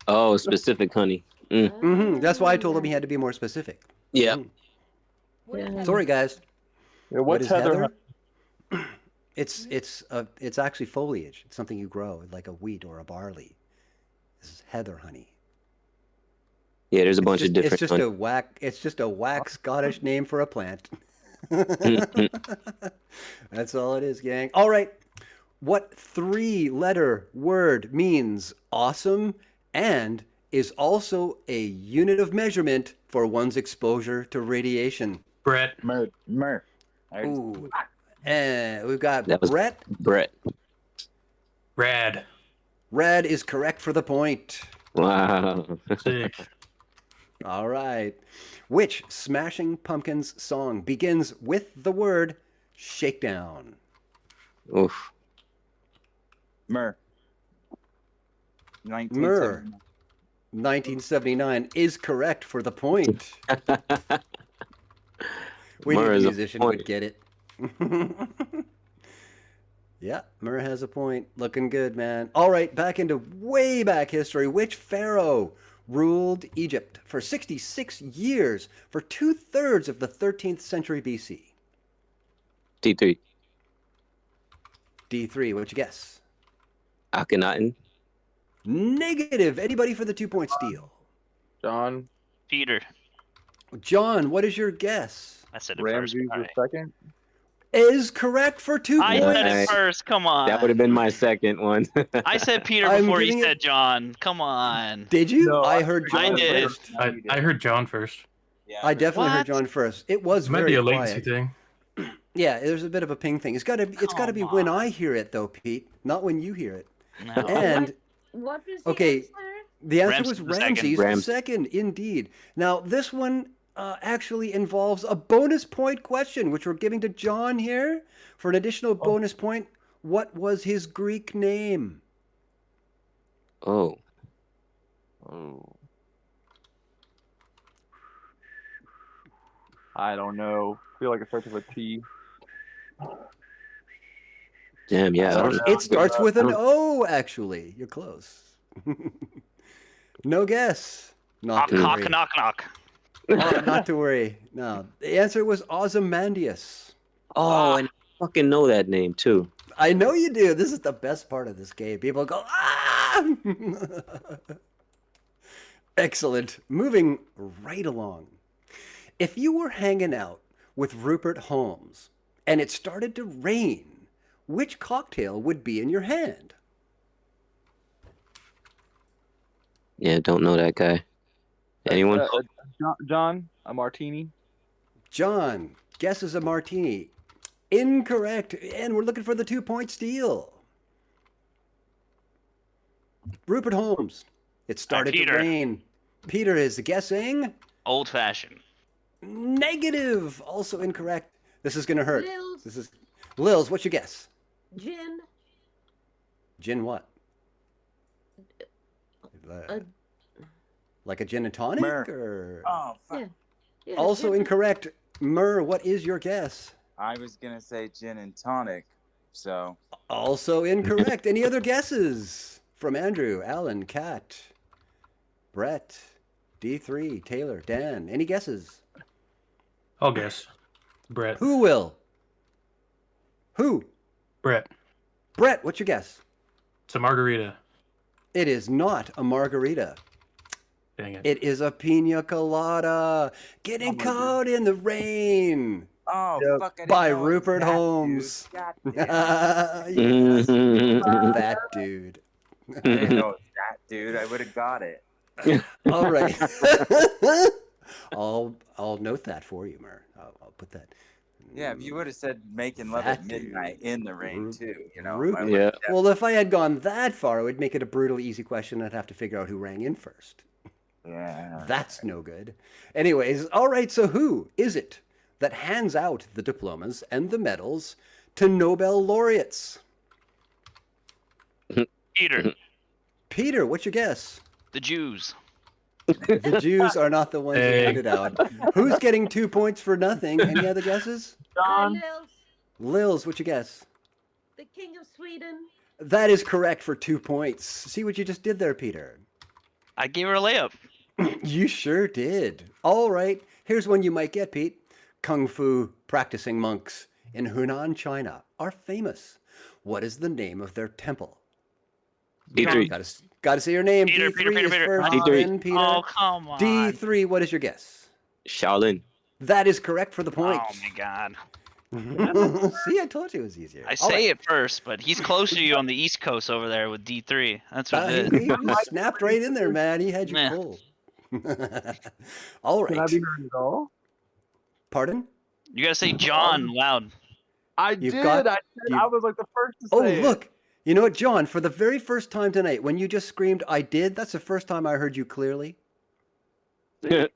oh, specific honey. That's why I told him he had to be more specific. Yeah. Sorry, guys. Yeah, What what's is heather? It's actually foliage. It's something you grow, like a wheat or a barley. This is heather honey. Yeah, there's a bunch of different. It's just a whack Scottish name for a plant. That's all it is, gang. All right. What 3-letter word means awesome and is also a unit of measurement for one's exposure to radiation? Brett. Mer. Ooh. And we've got That was Brett. Brett. Rad. Rad is correct for the point. Wow. Sick. All right. Which Smashing Pumpkins song begins with the word shakedown? Oof. Mer. 1979 is correct for the point. We knew Mer a is a musician point. would get it. Yeah, Murr has a point. Looking good, man. All right, back into way back history. Which pharaoh ruled Egypt for 66 years for 2/3 of the 13th century BC? D3. D3, what'd you guess? Akhenaten. Negative. Anybody for the 2-point steal? John. Peter. John, what is your guess? I said it Ramses first. the second. Is correct for 2 I points. said it first. Come on. That would have been my second one. I said Peter I'm before he giving said John. Come on. Did you? No, I heard John I did. first. I heard John first. Yeah, I definitely heard What? John first. It was It might very be a latency quiet. thing. Yeah, there's a bit of a ping thing. It's got to be Come when on. I hear it though, Pete, not when you hear it. No. And What was the okay, answer? the answer Ramses was the second. Ramses the Rams. second, indeed. Now this one actually involves a bonus point question, which we're giving to John here for an additional bonus point. What was his Greek name? Oh. I don't know. I feel like it starts with a T. Damn, yeah. I don't know. It starts with an O, actually. You're close. No guess. Not Knock, to knock, worry. knock, knock. Oh, not to worry. No, the answer was Ozymandias. Oh, and I fucking know that name too. I know you do. This is the best part of this game. People go, ah! Excellent. Moving right along. If you were hanging out with Rupert Holmes and it started to rain, which cocktail would be in your hand? Yeah, don't know that guy. Anyone? John, a martini. John, guesses a martini. Incorrect. And we're looking for the 2-point steal. Rupert Holmes. It started to Peter. rain. Peter is guessing. Old fashioned. Negative. Also incorrect. This is going to hurt. Lils. This is Lils, what's your guess? Gin. Gin what? Uh, Like a gin and tonic? Mer. Or... Oh, fuck. Yeah. Yeah, Also gin. incorrect. Murr, what is your guess? I was gonna say gin and tonic, so Also incorrect. Any other guesses? From Andrew, Alan, Kat, Brett, D3, Taylor, Dan. Any guesses? I'll guess. Brett. Who will? Who? Brett. Brett, what's your guess? It's a margarita. It is not a margarita. Dang it. It is a pina colada. Getting caught in the rain. oh fuck, I didn't By know it was Rupert that dude. Holmes. God Yes. That dude. I didn't know it was that dude. I would have got it. All right. I'll note that for you, Mer. I'll put that. Yeah, if you would have said making love That at midnight in the rain too, you know. Rupert. I would've Yeah. Well, if I had gone that far, it would make it a brutally easy question. I'd have to figure out who rang in first. Yeah. That's no good. Anyways, all right, so who is it that hands out the diplomas and the medals to Nobel laureates? Peter. Peter, what's your guess? The Jews. The Jews are not the ones who Hey. handed out. Who's getting 2 points for nothing? Any other guesses? John. Lils, what's your guess? The King of Sweden. That is correct for 2 points. See what you just did there, Peter. I gave her a layup. You sure did. All right, here's one you might get, Pete. Kung Fu practicing monks in Hunan, China are famous. What is the name of their temple? D3. Got to say your name. Peter, D3 Peter, is Peter. first. D3. Then Peter. Oh, come on. D3, what is your guess? Shaolin. That is correct for the point. Oh my god. See, I told you it was easier. I All say right. it first, but he's closer to you on the East Coast over there with D3. That's what it He is. snapped right in there, man. He had you Yeah. cold. All right. Can I be heard at all? Pardon? You gotta say John loud. I You've did. got- I said you- I was like the first to Oh, say it. look. You know what, John? For the very first time tonight, when you just screamed, I did, that's the first time I heard you clearly. The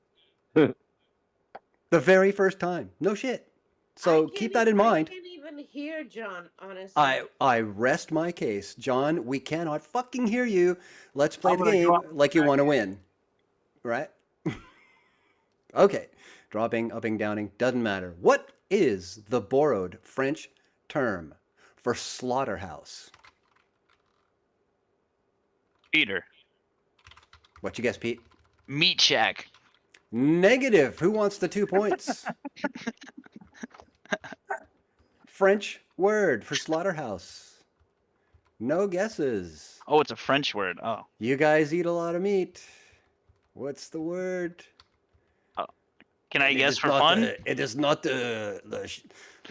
very first time. No shit. So keep that in mind. I can't even hear John, honestly. I rest my case. John, we cannot fucking hear you. Let's play I'm the gonna game drop like you want to win. Right? Okay. Dropping, upping, downing, doesn't matter. What is the borrowed French term for slaughterhouse? Peter. What you guess, Pete? Meat shack. Negative. Who wants the 2 points? French word for slaughterhouse. No guesses. Oh, it's a French word. Oh. You guys eat a lot of meat. What's the word? Can I It guess is for not, fun? it is not the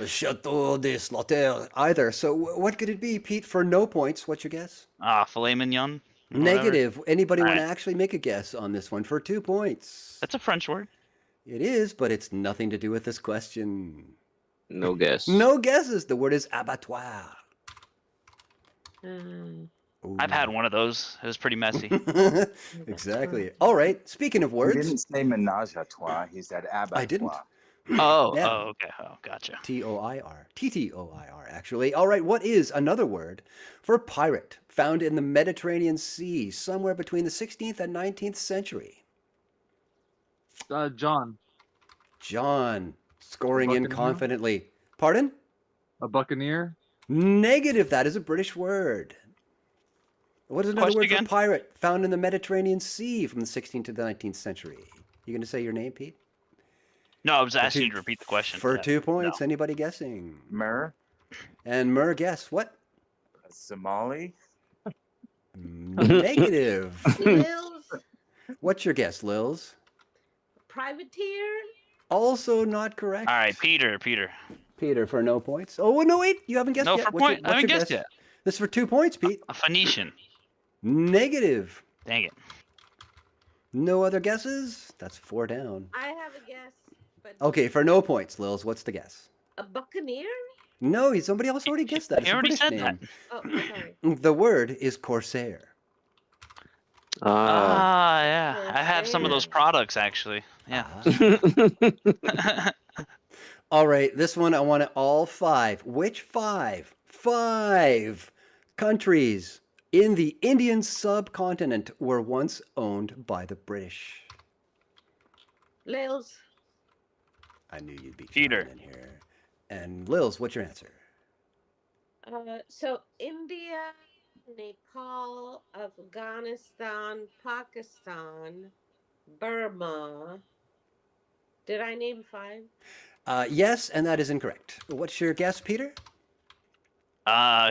Chateau de Slaughter either. So what could it be, Pete? For no points, what's your guess? Filet mignon. Whatever. Negative. Anybody want to Alright. actually make a guess on this one for 2 points? That's a French word. It is, but it's nothing to do with this question. No guess. No guesses. The word is abattoir. I've had one of those. It was pretty messy. Exactly. All right. Speaking of He words, didn't say menage a trois. He said abattoir. I didn't. Oh, Yeah. oh, okay. Oh, gotcher. T-O-I-R. T-T-O-I-R, actually. All right, what is another word for pirate found in the Mediterranean Sea somewhere between the 16th and 19th century? John. John, scoring in Buccaneer? confidently. Pardon? A buccaneer? Negative. That is a British word. What is another Question word again? for pirate found in the Mediterranean Sea from the 16th to the 19th century? You going to say your name, Pete? No, I was asking you to repeat the question. For that. 2 points. No. Anybody guessing? Mer, And Mur, guess what? Somali. Negative. Lils, What's your guess, Lils? privateer. Also not correct. All right, Peter. Peter for no points. Oh, no, wait. You haven't guessed No, yet. for point. I haven't guessed yet. This is for 2 points, Pete. A Phoenician. Negative. Dang it. No other guesses? That's 4 down. I have a guess, but Okay, for no points, Lils, what's the guess? a buccaneer. No, somebody else already guessed that. He It's a already British said name. that. Oh, sorry. The word is corsair. Yeah. I have some of those products actually. Yeah. All right, this one I want it all 5. Which 5 countries in the Indian subcontinent were once owned by the British? Lils, I knew you'd be Peter. chiming in here. And Lils, what's your answer? so India, Nepal, Afghanistan, Pakistan, Burma. Did I name 5? Yes, and that is incorrect. What's your guess, Peter?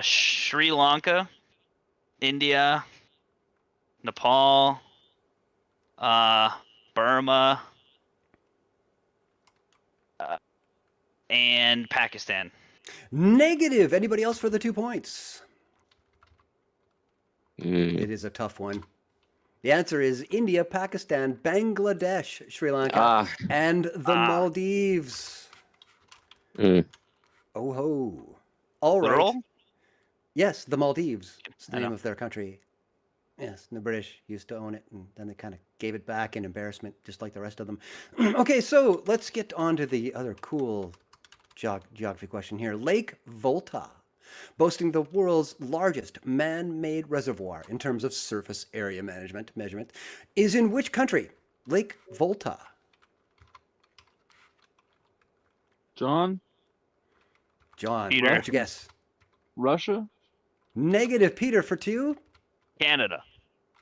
Sri Lanka, India, Nepal, Burma, and Pakistan. Negative. Anybody else for the 2 points? Mm. It is a tough one. The answer is India, Pakistan, Bangladesh, Sri Lanka, and the Maldives. Mm. Oh ho. All right. Plural? Yes, the Maldives. It's the I name know. of their country. Yes, the British used to own it, and then they kind of gave it back in embarrassment, just like the rest of them. Okay, so let's get on to the other cool geography question here. Lake Volta, boasting the world's largest man-made reservoir in terms of surface area measurement, is in which country? Lake Volta. John? Peter. What'd you guess? Russia? Negative. Peter for 2? Canada.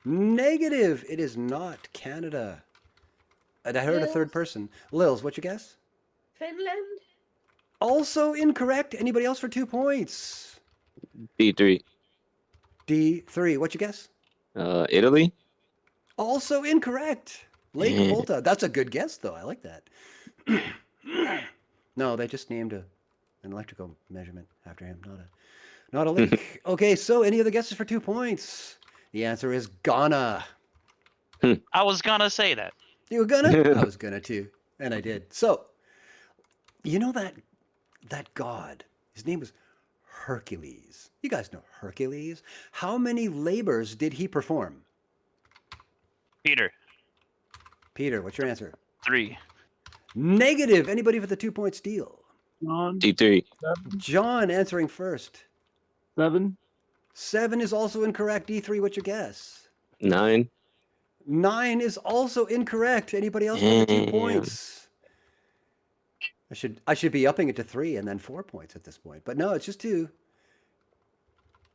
Negative. It is not Canada. And I heard a Lils? third person. Lils, what'd you guess? Finland. Also incorrect. Anybody else for 2 points? D3. D3. What'd you guess? Italy? Also incorrect. Lake Yeah. Volta. That's a good guess, though. I like that. No, they just named an electrical measurement after him, not a lake. Okay, so any other guesses for 2 points? The answer is Ghana. I was gonna say that. You were gonna? I was gonna too, and I did. So, you know that god? His name was Hercules. You guys know Hercules. How many labors did he perform? Peter. Peter, what's your answer? 3. Negative. Anybody for the 2 point steal? John. D3. John answering first. 7. 7 is also incorrect. D3, what's your guess? 9. 9 is also incorrect. Anybody else for the 2 Damn. points? I should be upping it to 3 and then 4 points at this point. But no, it's just 2.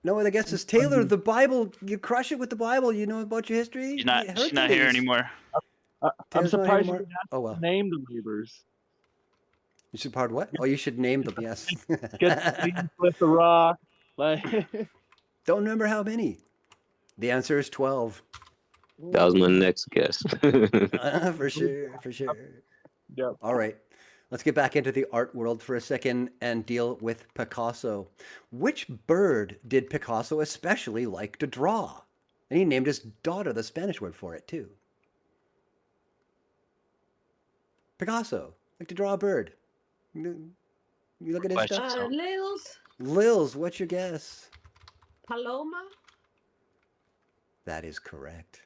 No other guesses. Taylor, the Bible, you crush it with the Bible. You know about your history? She's not here anymore. I'm Taylor's not here surprised you anymore? didn't have Oh, well. to name the labors. You should pardon what? Oh, you should name them, yes. Get with the rock. Like, Don't remember how many. The answer is 12. That was my next guess. For sure. Yep. All right. Let's get back into the art world for a second and deal with Picasso. Which bird did Picasso especially like to draw? And he named his daughter the Spanish word for it, too. Picasso, like to draw a bird. You look at his stuff? Lils, Lils, what's your guess? Paloma. That is correct.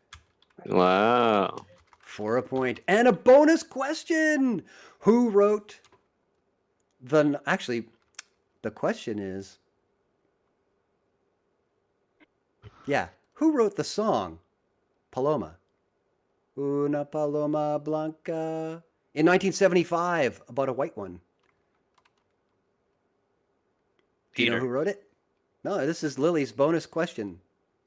Wow. For a point. And a bonus question. Who wrote the... Actually, the question is... Yeah. Who wrote the song Paloma? Una paloma blanca. In 1975, about a white one. Do you know Peter. who wrote it? No, this is Lily's bonus question.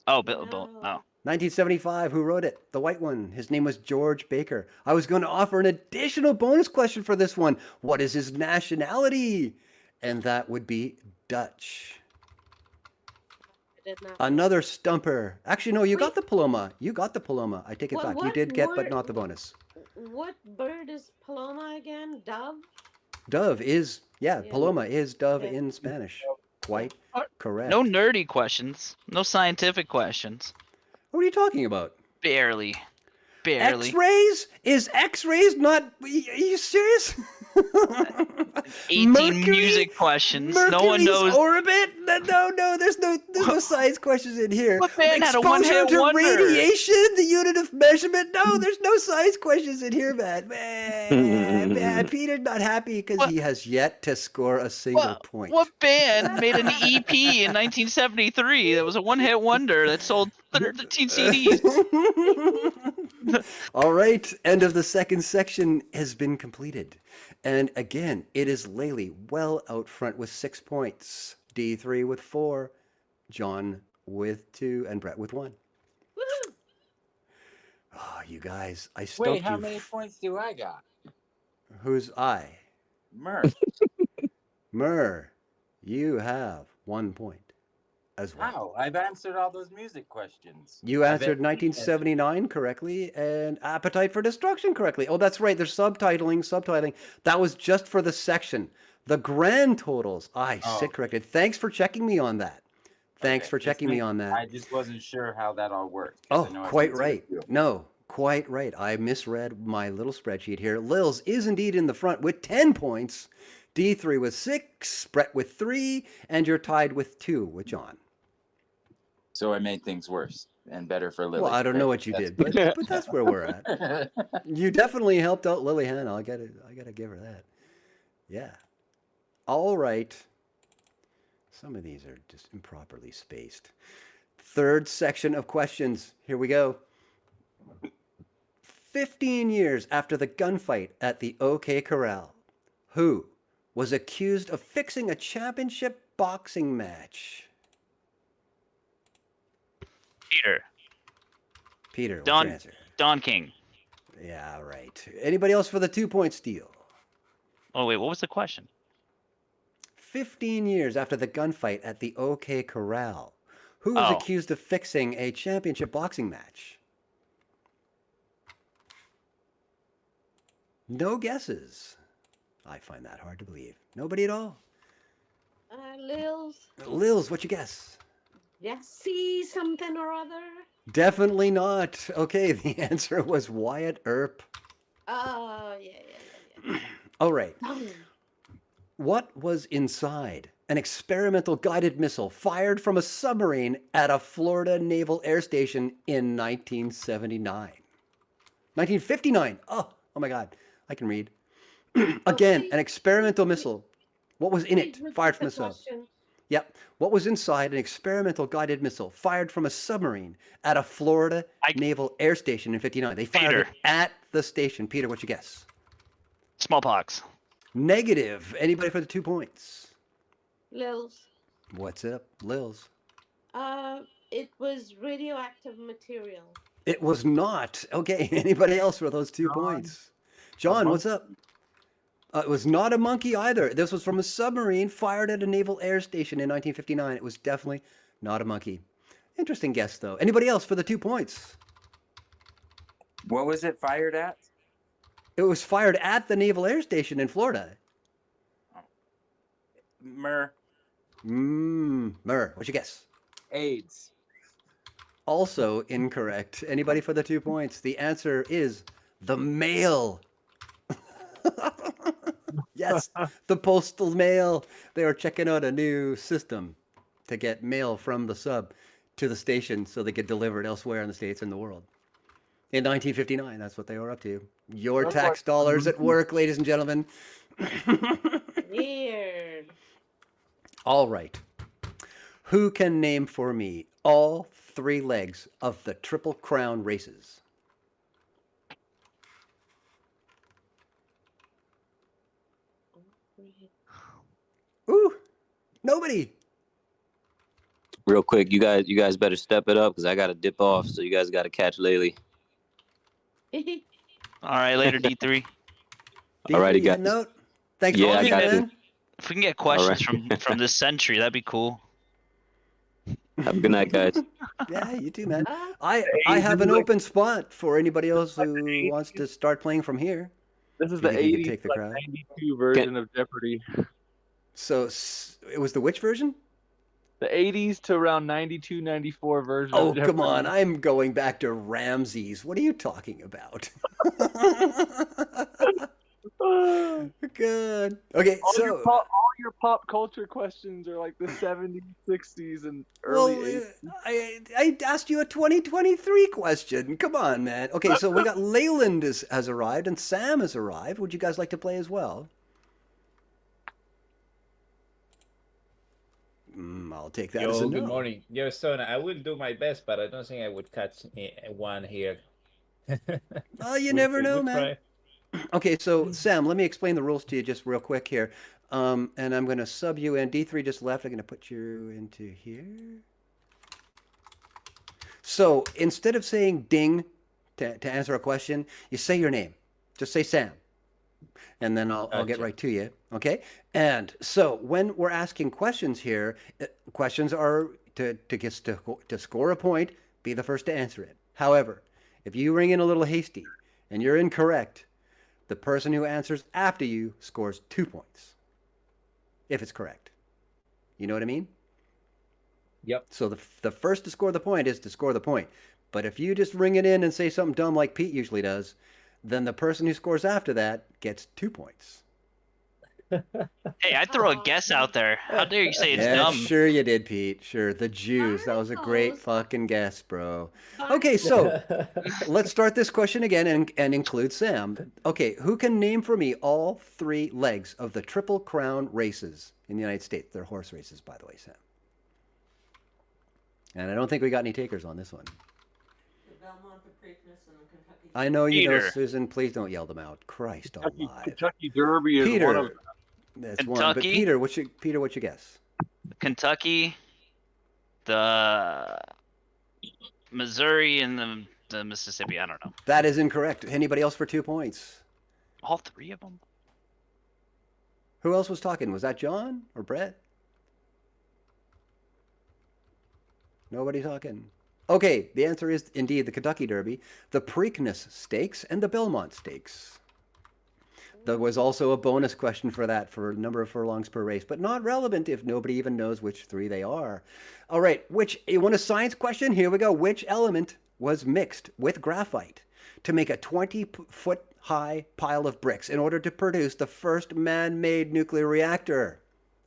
Oh, Bill. Oh. 1975, who wrote it? The white one. His name was George Baker. I was going to offer an additional bonus question for this one. What is his nationality? And that would be Dutch. Another stumper. Actually, no, you got the Paloma. You got the Paloma. I take it back. You did get, but not the bonus. What bird is Paloma again? Dove? Dove is, Paloma is dove in Spanish. Quite correct. No nerdy questions. No scientific questions. What are you talking about? Barely. X-rays? Is X-rays not... Are you serious? 18 music questions. Mercury's No one knows. orbit? No, there's no science questions in here. What band had a Exposure one-hit to wonder? radiation, the unit of measurement. No, there's no science questions in here, man. Man, Peter's not happy because he has yet to score a single point. What band made an EP in 1973 that was a one-hit wonder that sold 13 CDs? All right, end of the second section has been completed. And again, it is Laylee well out front with 6 points. D3 with 4, John with 2, and Brett with 1. Oh, you guys, I stumped you. Wait, how many points do I got? Who's I? Mur, you have 1 point as well. Wow, I've answered all those music questions. You answered 1979 correctly and Appetite for Destruction correctly. Oh, that's right. There's subtitling. That was just for the section. The grand totals, sit corrected. Thanks for checking me on that. Thanks for checking me on that. I just wasn't sure how that all worked. Oh, quite right. No, quite right. I misread my little spreadsheet here. Lils is indeed in the front with 10 points. D3 with 6, Brett with 3, and you're tied with 2 with John. So I made things worse and better for Lily. Well, I don't know what you did, but that's where we're at. You definitely helped out Lily Hannah. I gotta give her that. Yeah. All right. Some of these are just improperly spaced. Third section of questions. Here we go. 15 years after the gunfight at the OK Corral, who was accused of fixing a championship boxing match? Peter, what's your answer? Don King. Yeah, right. Anybody else for the 2 point steal? Oh, wait, what was the question? 15 years after the gunfight at the OK Corral, Who was Oh. accused of fixing a championship boxing match? No guesses. I find that hard to believe. Nobody at all. Lils. Lils, what you guess? Jesse something or other. Definitely not. Okay, the answer was Wyatt Earp. Oh, yeah. All right. What was inside an experimental guided missile fired from a submarine at a Florida Naval Air Station in 1979? 1959. Oh my God. I can read. Again, an experimental missile. What was in it? Fired from a sub. Yep. What was inside an experimental guided missile fired from a submarine at a Florida Naval Air Station in 59? They fired it at the station. Peter, what you guess? Smallpox. Negative. Anybody for the 2 points? Lils. What's up, Lils? It was radioactive material. It was not. Okay, anybody else for those 2 points? John, what's up? It was not a monkey either. This was from a submarine fired at a naval air station in 1959. It was definitely not a monkey. Interesting guess, though. Anybody else for the 2 points? What was it fired at? It was fired at the naval air station in Florida. Myrrh. Myrrh. What'd you guess? AIDS. Also incorrect. Anybody for the 2 points? The answer is the mail. Yes, the postal mail. They were checking out a new system to get mail from the sub to the station so they could deliver it elsewhere in the States and the world. In 1959, that's what they were up to. Your tax dollars at work, ladies and gentlemen. Weird. All right. Who can name for me all 3 legs of the Triple Crown races? Ooh, nobody. Real quick, you guys better step it up because I got to dip off. So you guys got to catch Laylee. All right, later, D3. All righty, you got guys. a note? Thanks for watching, man. If we can get questions from this century, that'd be cool. Have a good night, guys. Yeah, you too, man. I have an open spot for anybody else who wants to start playing from here. This is You the think you could 80s, take the like crowd? 92 version of Jeopardy. So it was the which version? The 80s to around 92, 94 version Oh, of Jeopardy. come on. I'm going back to Ramses. What are you talking about? Good. Okay, all your pop culture questions are like the 70s, 60s, and early 80s. I asked you a 2023 question. Come on, man. Okay, so we got Leyland has arrived and Sam has arrived. Would you guys like to play as well? I'll take that as a no. Good morning. Yo, son, I will do my best, but I don't think I would catch one here. Well, you never know, man. Okay, so Sam, let me explain the rules to you just real quick here. And I'm going to sub you in. D3 just left. I'm going to put you into here. So instead of saying ding to answer a question, you say your name. Just say Sam. And then I'll get right to you. Okay? And so when we're asking questions here, questions are to score a point, be the first to answer it. However, if you ring in a little hasty and you're incorrect, the person who answers after you scores 2 points. If it's correct. You know what I mean? Yep. So the first to score the point is to score the point. But if you just ring it in and say something dumb like Pete usually does, then the person who scores after that gets 2 points. Hey, I'd throw a guess out there. How dare you say it's Yeah, dumb? sure you did, Pete. Sure, the Jews. That was a great fucking guess, bro. Okay, so let's start this question again and include Sam. Okay, who can name for me all 3 legs of the Triple Crown races in the United States? They're horse races, by the way, Sam. And I don't think we got any takers on this one. I know you know, Susan. Please don't yell them out. Christ alive. Kentucky Derby is Peter, one of them. That's one. But Peter, what's your guess? Kentucky, the Missouri, and the Mississippi. I don't know. That is incorrect. Anybody else for 2 points? All 3 of them? Who else was talking? Was that John or Brett? Nobody talking. Okay, the answer is indeed the Kentucky Derby, the Preakness Stakes, and the Belmont Stakes. There was also a bonus question for that for number of furlongs per race, but not relevant if nobody even knows which three they are. All right, you want a science question? Here we go. Which element was mixed with graphite to make a 20-foot high pile of bricks in order to produce the first man-made nuclear reactor?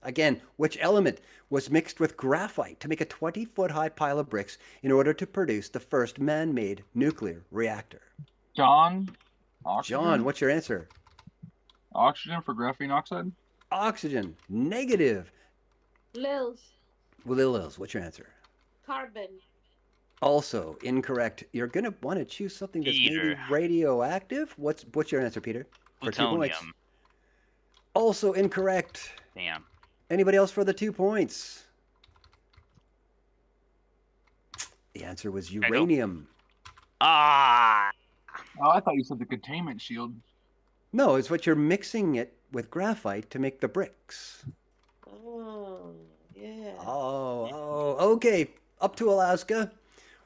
Again, which element was mixed with graphite to make a 20-foot high pile of bricks in order to produce the first man-made nuclear reactor? John? Oxygen? John, what's your answer? Oxygen for graphene oxide? Oxygen. Negative. Lils. Lils, what's your answer? Carbon. Also incorrect. You're going to want to choose something that's maybe radioactive. What's your answer, Peter? For 2 points. Plutonium. Also incorrect. Damn. Anybody else for the 2 points? The answer was uranium. Ah. Oh, I thought you said the containment shield. No, it's what you're mixing it with graphite to make the bricks. Oh, yeah. Oh, okay. Up to Alaska.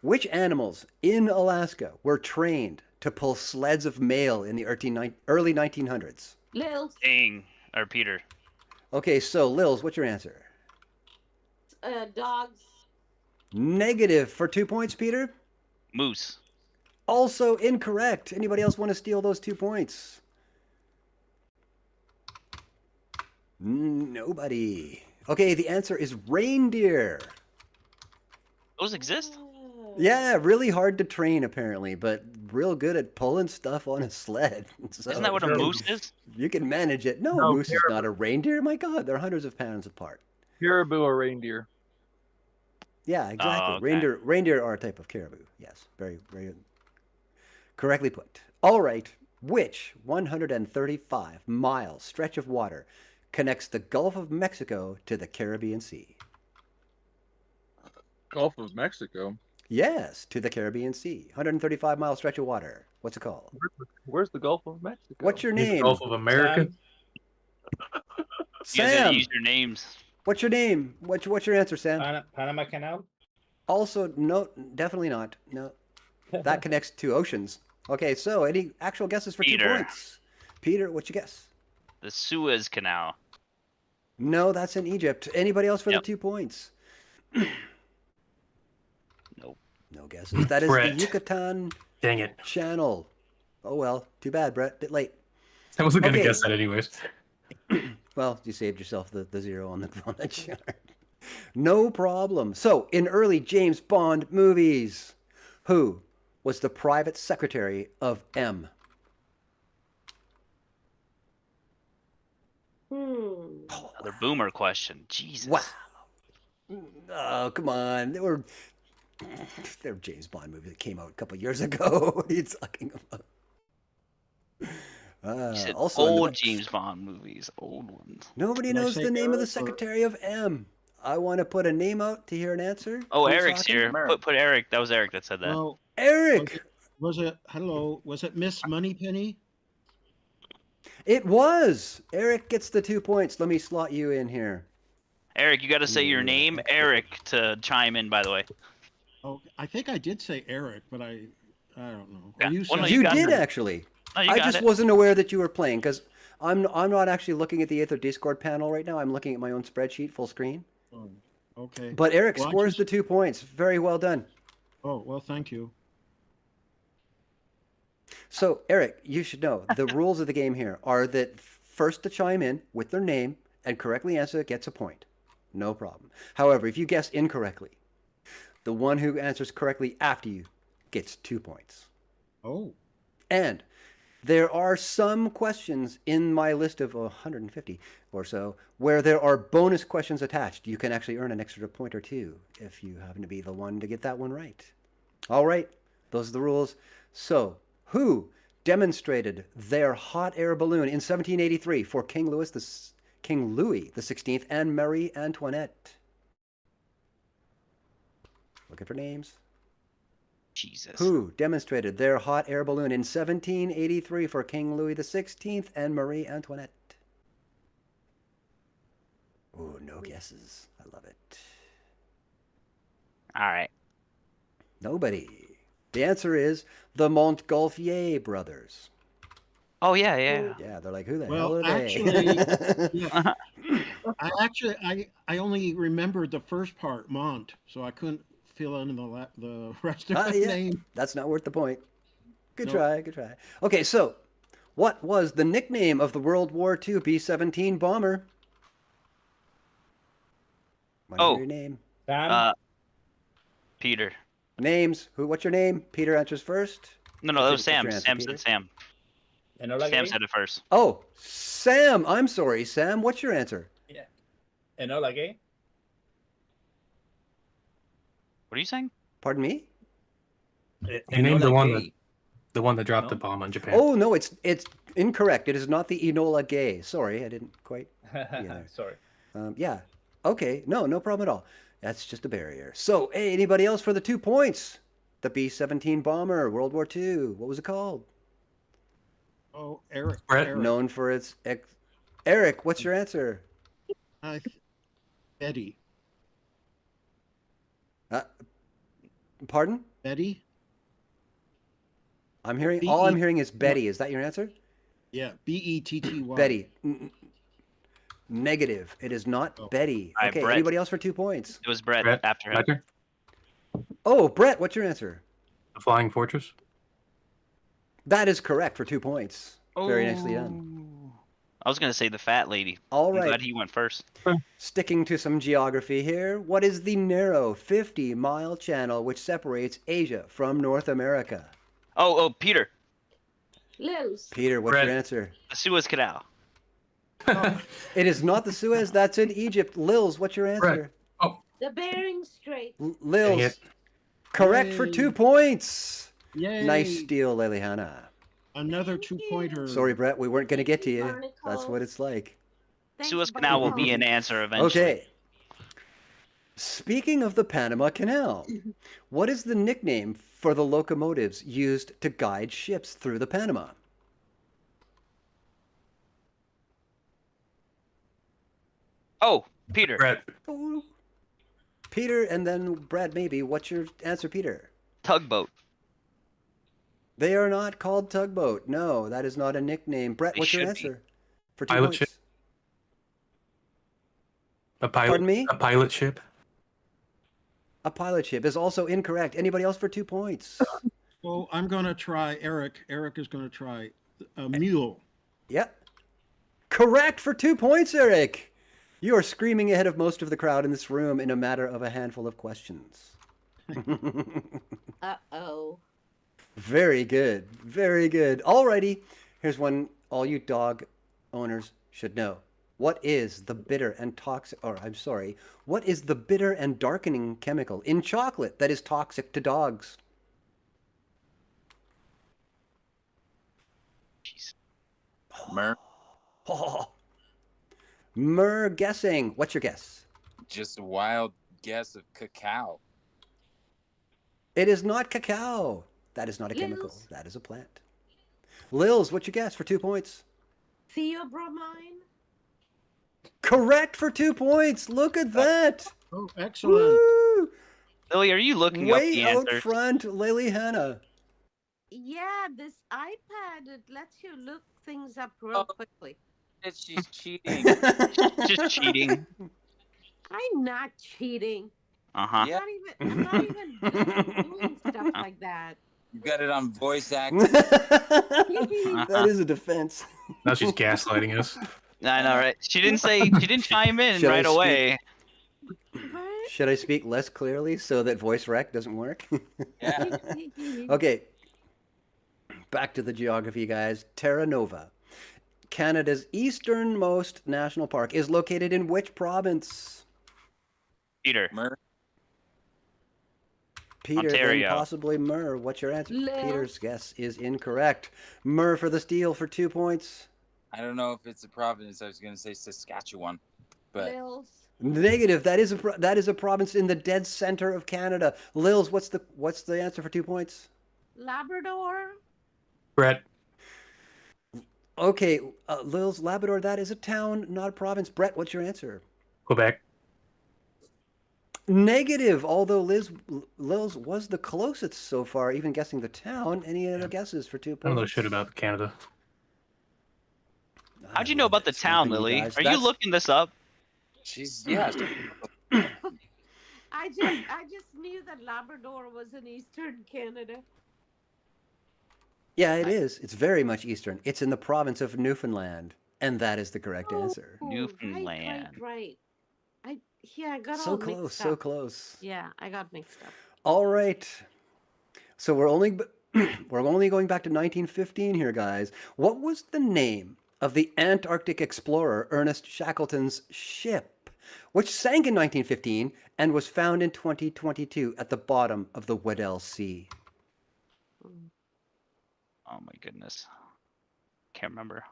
Which animals in Alaska were trained to pull sleds of mail in the early 1900s? Lils. Dang. Or Peter. Okay, so Lils, what's your answer? Dogs. Negative for 2 points, Peter. Moose. Also incorrect. Anybody else want to steal those 2 points? Nobody. Okay, the answer is reindeer. Those exist? Yeah, really hard to train apparently, but real good at pulling stuff on a sled. So Isn't that what a moose is? You can manage it. No, No, moose is not a reindeer. My God, they're hundreds of pounds apart. Caribou or reindeer? Yeah, exactly. Oh, okay. Reindeer are a type of caribou. Yes, very, very correctly put. All right, which 135-mile stretch of water connects the Gulf of Mexico to the Caribbean Sea? Gulf of Mexico? Yes, to the Caribbean Sea. 135-mile stretch of water. What's it called? Where's the Gulf of Mexico? What's your name? Gulf of America. You guys gotta Sam. use your names. What's your name? What's your answer, Sam? Panama Canal. Also, no, definitely not. No, that connects to oceans. Okay, so any actual guesses for 2 Peter. points? Peter, what you guess? The Suez Canal. No, that's in Egypt. Anybody else for the 2 points? Nope. No guesses. That is Brett. the Yucatan Dang it. Channel. Oh well, too bad, Brett. Bit late. I wasn't going to Okay. guess that anyways. Well, you saved yourself the zero on the chart. No problem. So, in early James Bond movies, who was the private secretary of M? Another boomer question. Jesus. Wow. Oh, come on. They're James Bond movies that came out a couple years ago. What are you talking about? You said also in the old mix. James Bond movies. Old ones. Nobody Can I knows say the name of the Eric or- Secretary of M. I want to put a name out to hear an answer. Oh, Who's Eric's talking? here. Put Eric. That was Eric that said that. Well, Eric! was it Miss Moneypenny? It was! Eric gets the 2 points. Let me slot you in here. Eric, you got to say your Yeah, name, Eric, to chime in. By the way. Oh, I think I did say Eric, but I don't know. Yeah. Or you Well, no, said You got did it. actually. No, you I got just it. wasn't aware that you were playing because I'm not actually looking at the Aether Discord panel right now. I'm looking at my own spreadsheet full screen. Oh, okay. But Eric Well, I scores just- the 2 points. Very well done. Oh, well, thank you. So, Eric, you should know the rules of the game here are that first to chime in with their name and correctly answer gets a point. No problem. However, if you guess incorrectly, the one who answers correctly after you gets 2 points. Oh. And there are some questions in my list of 150 or so where there are bonus questions attached. You can actually earn an extra point or two if you happen to be the one to get that one right. All right, those are the rules. So, who demonstrated their hot air balloon in 1783 for King Louis the 16th and Marie Antoinette? Looking for names. Jesus. Who demonstrated their hot air balloon in 1783 for King Louis XVI and Marie Antoinette? Oh, no guesses. I love it. All right. Nobody. The answer is the Montgolfier brothers. Oh yeah, yeah. Yeah, they're like, who the hell Well, are actually, they? yeah, I only remembered the first part, Mont, so I couldn't fill in the rest of the Yeah, name. that's not worth the point. Good Nope. try, good try. Okay, so what was the nickname of the World War II B-17 bomber? What is your name? Peter. Names. What's your name? Peter answers first. No, that was What's your Sam. answer, Sam Peter? said Sam. Enola Sam Gay? said it first. Oh, Sam. I'm sorry, Sam. What's your answer? Yeah. Enola Gay? What are you saying? Pardon me? He named the one that dropped the bomb on Japan. Oh no, it's incorrect. It is not the Enola Gay. Sorry, I didn't quite. Sorry. Yeah. Okay. No problem at all. That's just a barrier. So, hey, anybody else for the 2 points? The B-17 bomber, World War II. What was it called? Oh, Eric. Known for its Eric, what's your answer? Betty. Pardon? Betty? I'm hearing is Betty. Is that your answer? Yeah, Betty. Betty. Negative. It is not Betty. All right, Okay, Brett. anybody else for 2 points? It was Brett after him. Oh, Brett, what's your answer? The Flying Fortress. That is correct for 2 points. Very nicely done. I was gonna say the fat lady. All I'm right. glad he went first. Sticking to some geography here, what is the narrow 50-mile channel which separates Asia from North America? Oh, Peter. Lils. Peter, what's your answer? The Suez Canal. It is not the Suez. That's in Egypt. Lils, what's your answer? The Bering Strait. Lils. Correct for 2 points. Yay. Nice steal, Leliana. Another 2-pointer. Sorry, Brett, we weren't going to get to you. That's what it's like. Suez Canal will be an answer eventually. Okay. Speaking of the Panama Canal, what is the nickname for the locomotives used to guide ships through the Panama? Oh, Peter. Brett. Peter, and then Brad, maybe. What's your answer, Peter? Tugboat. They are not called tugboat. No, that is not a nickname. Brett, what's your answer? For 2 Pilot points. ship. A pilot. Pardon me? A pilot ship. A pilot ship is also incorrect. Anybody else for 2 points? Oh, I'm going to try Eric. Eric is going to try a mule. Yep. Correct for 2 points, Eric. You are screaming ahead of most of the crowd in this room in a matter of a handful of questions. Uh-oh. Very good. Very good. Alrighty. Here's one all you dog owners should know. What is the bitter and what is the bitter and darkening chemical in chocolate that is toxic to dogs? Myrrh. Myrrh guessing. What's your guess? Just a wild guess of cacao. It is not cacao. That is not a chemical. That is a plant. Lils, what's your guess for 2 points? Theobromine. Correct for 2 points. Look at that. Oh, excellent. Woo! Lily, are you looking up Way the out answer? front, Lily Hannah. Yeah, this iPad, it lets you look things up real quickly. She's cheating. Just cheating. I'm not cheating. Uh-huh. I'm not even doing stuff like that. You got it on voice acting. That is a defense. Now she's gaslighting us. I know, right? She didn't chime in Should I right away. Should I speak less clearly so that voice rec doesn't work? Yeah. Okay. Back to the geography, guys. Terra Nova, Canada's easternmost national park, is located in which province? Peter. Peter, Ontario. then possibly Murr. What's your answer? Lil. Peter's guess is incorrect. Murr for the steal for 2 points. I don't know if it's a province. I was going to say Saskatchewan, but Lils. Negative. That is a province in the dead center of Canada. Lils, what's the answer for 2 points? Labrador. Brett. Okay, Lils, Labrador. That is a town, not a province. Brett, what's your answer? Quebec. Negative, although Lils was the closest so far, even guessing the town. Any other guesses for 2 I don't know points? shit about Canada. How'd you know about the town, Stumping you Lily? guys. Are you looking this up? She's yeah. I just knew that Labrador was in eastern Canada. Yeah, it is. It's very much eastern. It's in the province of Newfoundland, and that is the correct answer. Newfoundland. Right. I got So all close, mixed so up. close. Yeah, I got mixed up. All right. So we're only going back to 1915 here, guys. What was the name of the Antarctic explorer Ernest Shackleton's ship, which sank in 1915 and was found in 2022 at the bottom of the Weddell Sea? Oh my goodness. Can't remember.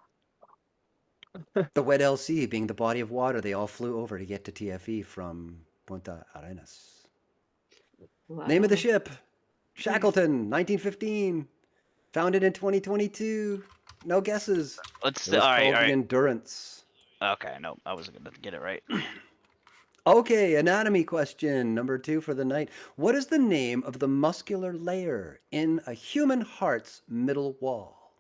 The Weddell Sea being the body of water they all flew over to get to TFE from Punta Arenas. Wow. Name of the ship, Shackleton, 1915. Founded in 2022. No guesses. Let's It was all right, called all the right. Endurance. Okay, no, I wasn't gonna get it right. Okay, anatomy question number 2 for the night. What is the name of the muscular layer in a human heart's middle wall?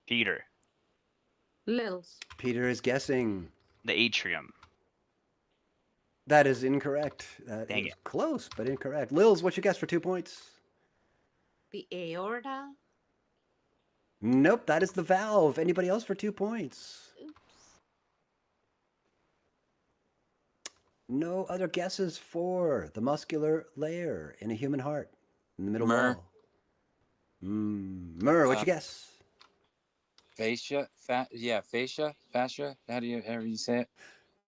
Peter. Lils. Peter is guessing. The atrium. That is incorrect. That Dang is it. close, but incorrect. Lils, what's your guess for 2 points? The aorta. Nope, that is the valve. Anybody else for 2 points? Oops. No other guesses for the muscular layer in a human heart in the middle Myrrh. wall. Myrrh, what'd you guess? Fascia, fascia. However you say it.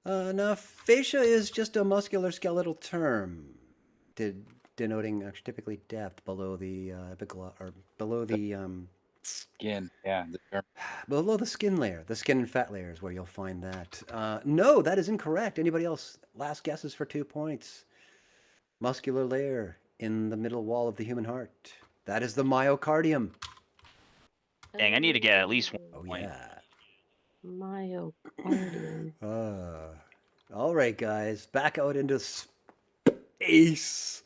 No, fascia is just a musculoskeletal term, denoting typically depth below the or below the Skin. Yeah. below the skin layer. The skin and fat layer is where you'll find that. No, that is incorrect. Anybody else? Last guesses for 2 points. Muscular layer in the middle wall of the human heart. That is the myocardium. Dang, I need to get at least one Oh point. yeah. Myocardium. All right, guys, back out into space.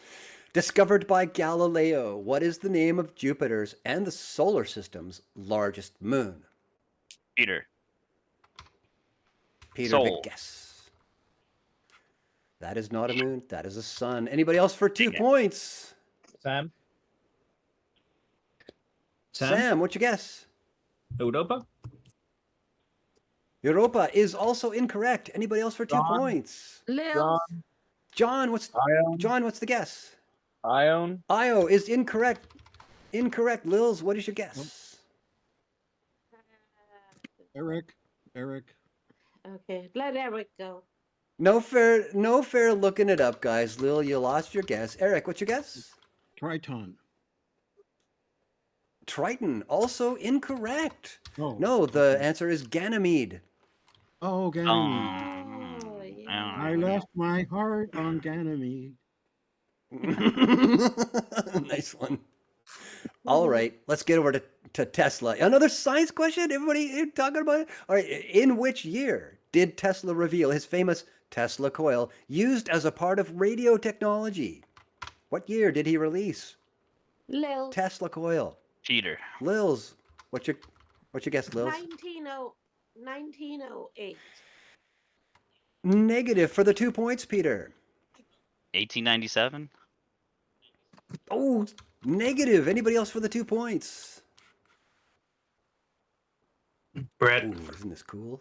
Discovered by Galileo, what is the name of Jupiter's and the solar system's largest moon? Peter. Peter, Sol. big guess. That is not a moon. That is a sun. Anybody else for 2 points? Sam. Sam, what's your guess? Europa. Europa is also incorrect. Anybody else for 2 points? Lils. John, what's the guess? Ione. Io is incorrect. Incorrect. Lils, what is your guess? Eric. Okay, let Eric go. No fair looking it up, guys. Lil, you lost your guess. Eric, what's your guess? Triton. Triton, also incorrect. Oh, no, the answer is Ganymede. Oh, Ganymede. I left my heart on Ganymede. Nice one. All right, let's get over to Tesla. Another science question? Everybody talking about it? All right, in which year did Tesla reveal his famous Tesla coil used as a part of radio technology? What year did he release Lils. Tesla coil? Peter. Lils, what's your guess, Lils? 1908. Negative for the 2 points, Peter. 1897. Oh, negative. Anybody else for the 2 points? Brett. Ooh, isn't this cool?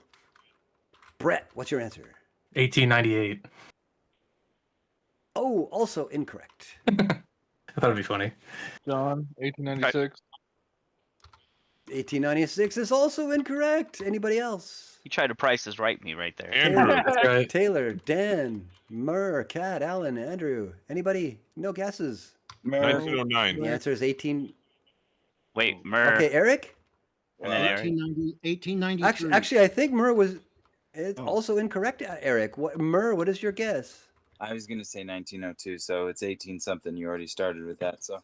Brett, what's your answer? 1898. Oh, also incorrect. I thought it'd be funny. John, 1896. 1896 is also incorrect. Anybody else? You tried to price this right me right there. Taylor, Taylor, Dan, Murr, Kat, Alan, Andrew. Anybody? No guesses. 1909. The answer is 18. Wait, Murr. Okay, Eric? And then Eric. 1893. Actually, I think Murr was also incorrect, Eric. Murr, what is your guess? I was gonna say 1902, so it's 18 something. You already started with that, so.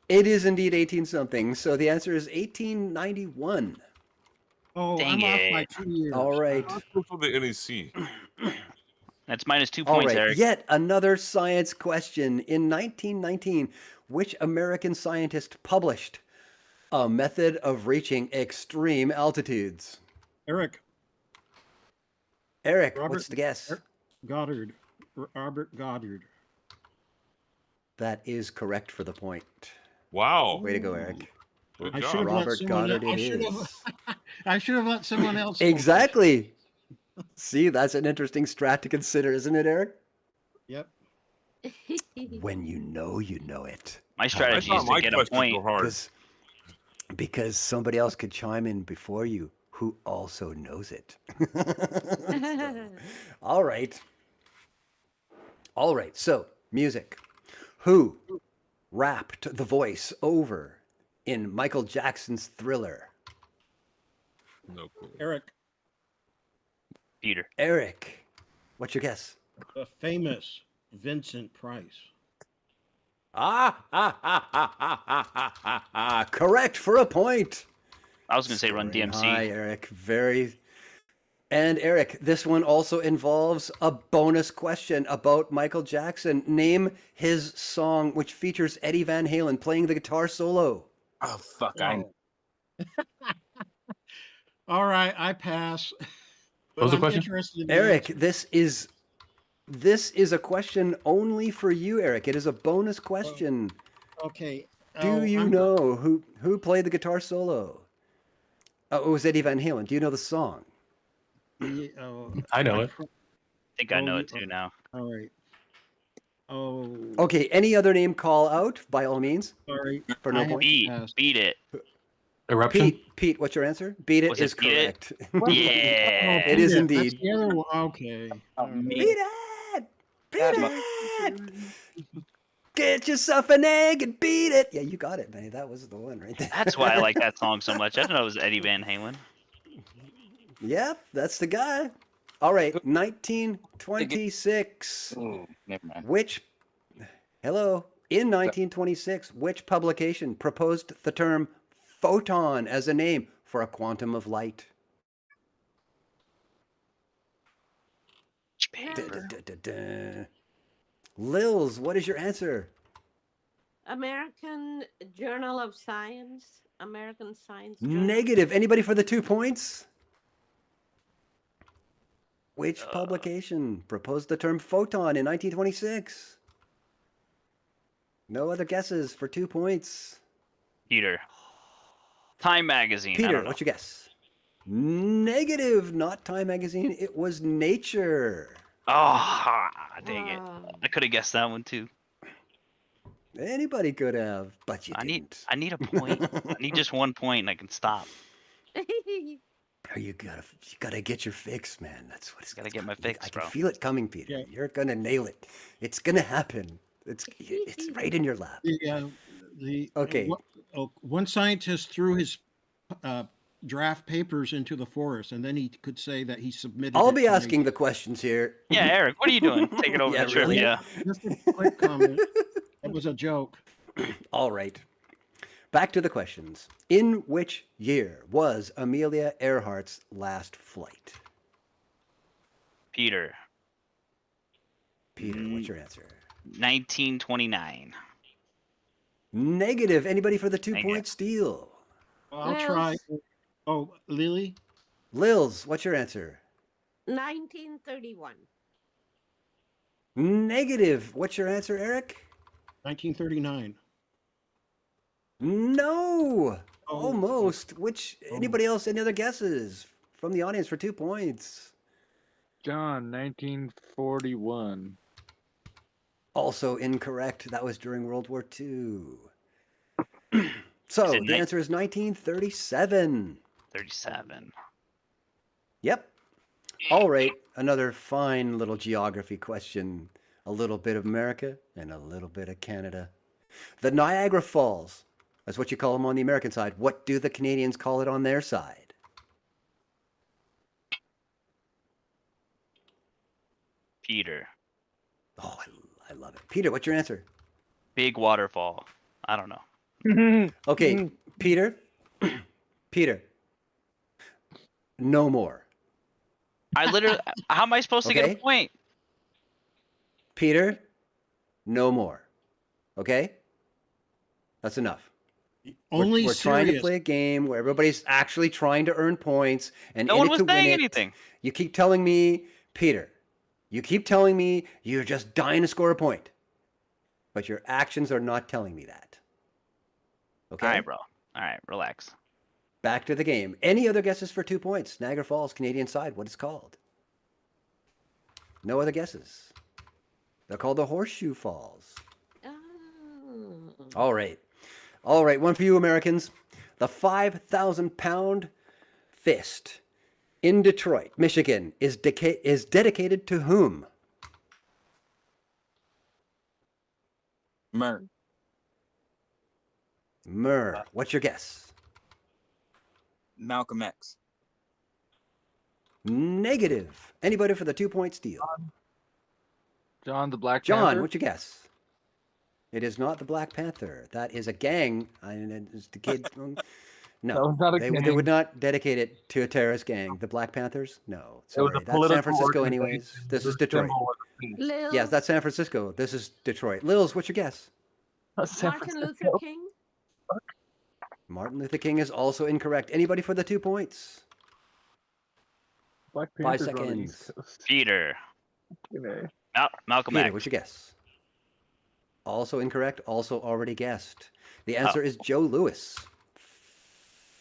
It is indeed 18 something. So the answer is 1891. Oh, Dang I'm off it. by 2 years. All right. For the NEC. That's minus 2 All points, right, Eric. yet another science question. In 1919, which American scientist published a method of reaching extreme altitudes? Eric. Eric, Robert what's the guess? Goddard. Robert Goddard. That is correct for the point. Wow. Way to go, Eric. Good I job. should have let Robert someone Goddard else. it is. I should have let someone else. focus. Exactly. See, that's an interesting strat to consider, isn't it, Eric? Yep. When you know it. My strategy is to get a point. Because somebody else could chime in before you who also knows it. All right. All right. So, music. Who rapped the voice over in Michael Jackson's Thriller? No clue. Eric. Peter. Eric. What's your guess? The famous Vincent Price. Correct for a point. I was going to say Run DMC. Hi, Eric. And Eric, this one also involves a bonus question about Michael Jackson. Name his song which features Eddie Van Halen playing the guitar solo. Oh, fuck. I All right, I pass. What was the I'm question? interested in the Eric, answer. this is a question only for you, Eric. It is a bonus question. Okay. Do you know who played the guitar solo? Oh, it was Eddie Van Halen. Do you know the song? I know it. I think I know it too now. All right. Oh. Okay, any other name call out, by all means. Sorry. For no point. Beat it. Eruption? Pete, what's your answer? Beat It Was is it Beat It? correct. Yeah. It is That's indeed. the other one. Okay. Beat it! Beat it! Get yourself an egg and beat it! Yeah, you got it, man. That was the one right there. That's why I like that song so much. I didn't know it was Eddie Van Halen. Yep, that's the guy. All right, 1926. Oh, never mind. In 1926, which publication proposed the term photon as a name for a quantum of light? Lils, what is your answer? American Journal of Science. American Science. Negative. Anybody for the 2 points? Which publication proposed the term photon in 1926? No other guesses for 2 points. Peter. Time Magazine. I Peter, don't know. what's your guess? Negative. Not Time Magazine. It was Nature. Oh, dang it. I could have guessed that one too. Anybody could have, but you didn't. I need a point. I need just 1 point and I can stop. You gotta get your fix, man. That's what it's Gotta get my fix, I bro. can feel it coming, Peter. Yeah. You're gonna nail it. It's gonna happen. It's right in your lap. Okay. One scientist threw his draft papers into the forest, and then he could say that he submitted. I'll it be to asking me. the questions here. Yeah, Eric, what are you doing? Taking over Yeah, the trip, really? yeah. Just a quick comment. That was a joke. All right. Back to the questions. In which year was Amelia Earhart's last flight? Peter. Peter, what's your answer? 1929. Negative. Anybody for the 2 Dang point steal? I'll try. Oh, Lily? Lils, what's your answer? 1931. Negative. What's your answer, Eric? 1939. No. Almost. Anybody else? Any other guesses from the audience for 2 points? John, 1941. Also incorrect. That was during World War II. So the answer is 1937. 37. Yep. All right. Another fine little geography question. A little bit of America and a little bit of Canada. The Niagara Falls. That's what you call them on the American side. What do the Canadians call it on their side? Peter. Oh, I love it. Peter, what's your answer? Big waterfall. I don't know. Okay, Peter. Peter. No more. I literally. How am I supposed to get Okay. a point? Peter, no more. Okay? That's enough. Only we're trying to serious. play a game where everybody's actually trying to earn points and No in one it was to win saying it. anything. You keep telling me, Peter, you keep telling me you're just dying to score a point. But your actions are not telling me that. Okay? All right, bro. All right, relax. Back to the game. Any other guesses for 2 points? Niagara Falls, Canadian side, what it's called? No other guesses. They're called the Horseshoe Falls. Oh. All right. All right, one for you Americans. The 5,000-pound fist in Detroit, Michigan, is dedicated to whom? Mer. What's your guess? Malcolm X. Negative. Anybody for the 2-point steal? John the Black John, Panther? what's your guess? It is not the Black Panther. That is a gang. And it's the kid. No, That was not a they gang. would not dedicate it to a terrorist gang. The Black Panthers? No. It was Sorry. a That's San political Francisco organization. anyways. This The is Detroit. symbol was a peace. Lil, Yes, that's San Francisco. This is Detroit. Lils, what's your guess? That's San Martin Francisco. Luther King. Martin Luther King is also incorrect. Anybody for the 2 points? Black 5 Panthers on the seconds. East Coast. Peter. Okay. Malcolm Peter, X. what's your guess? Also incorrect. Also already guessed. The answer is Joe Louis.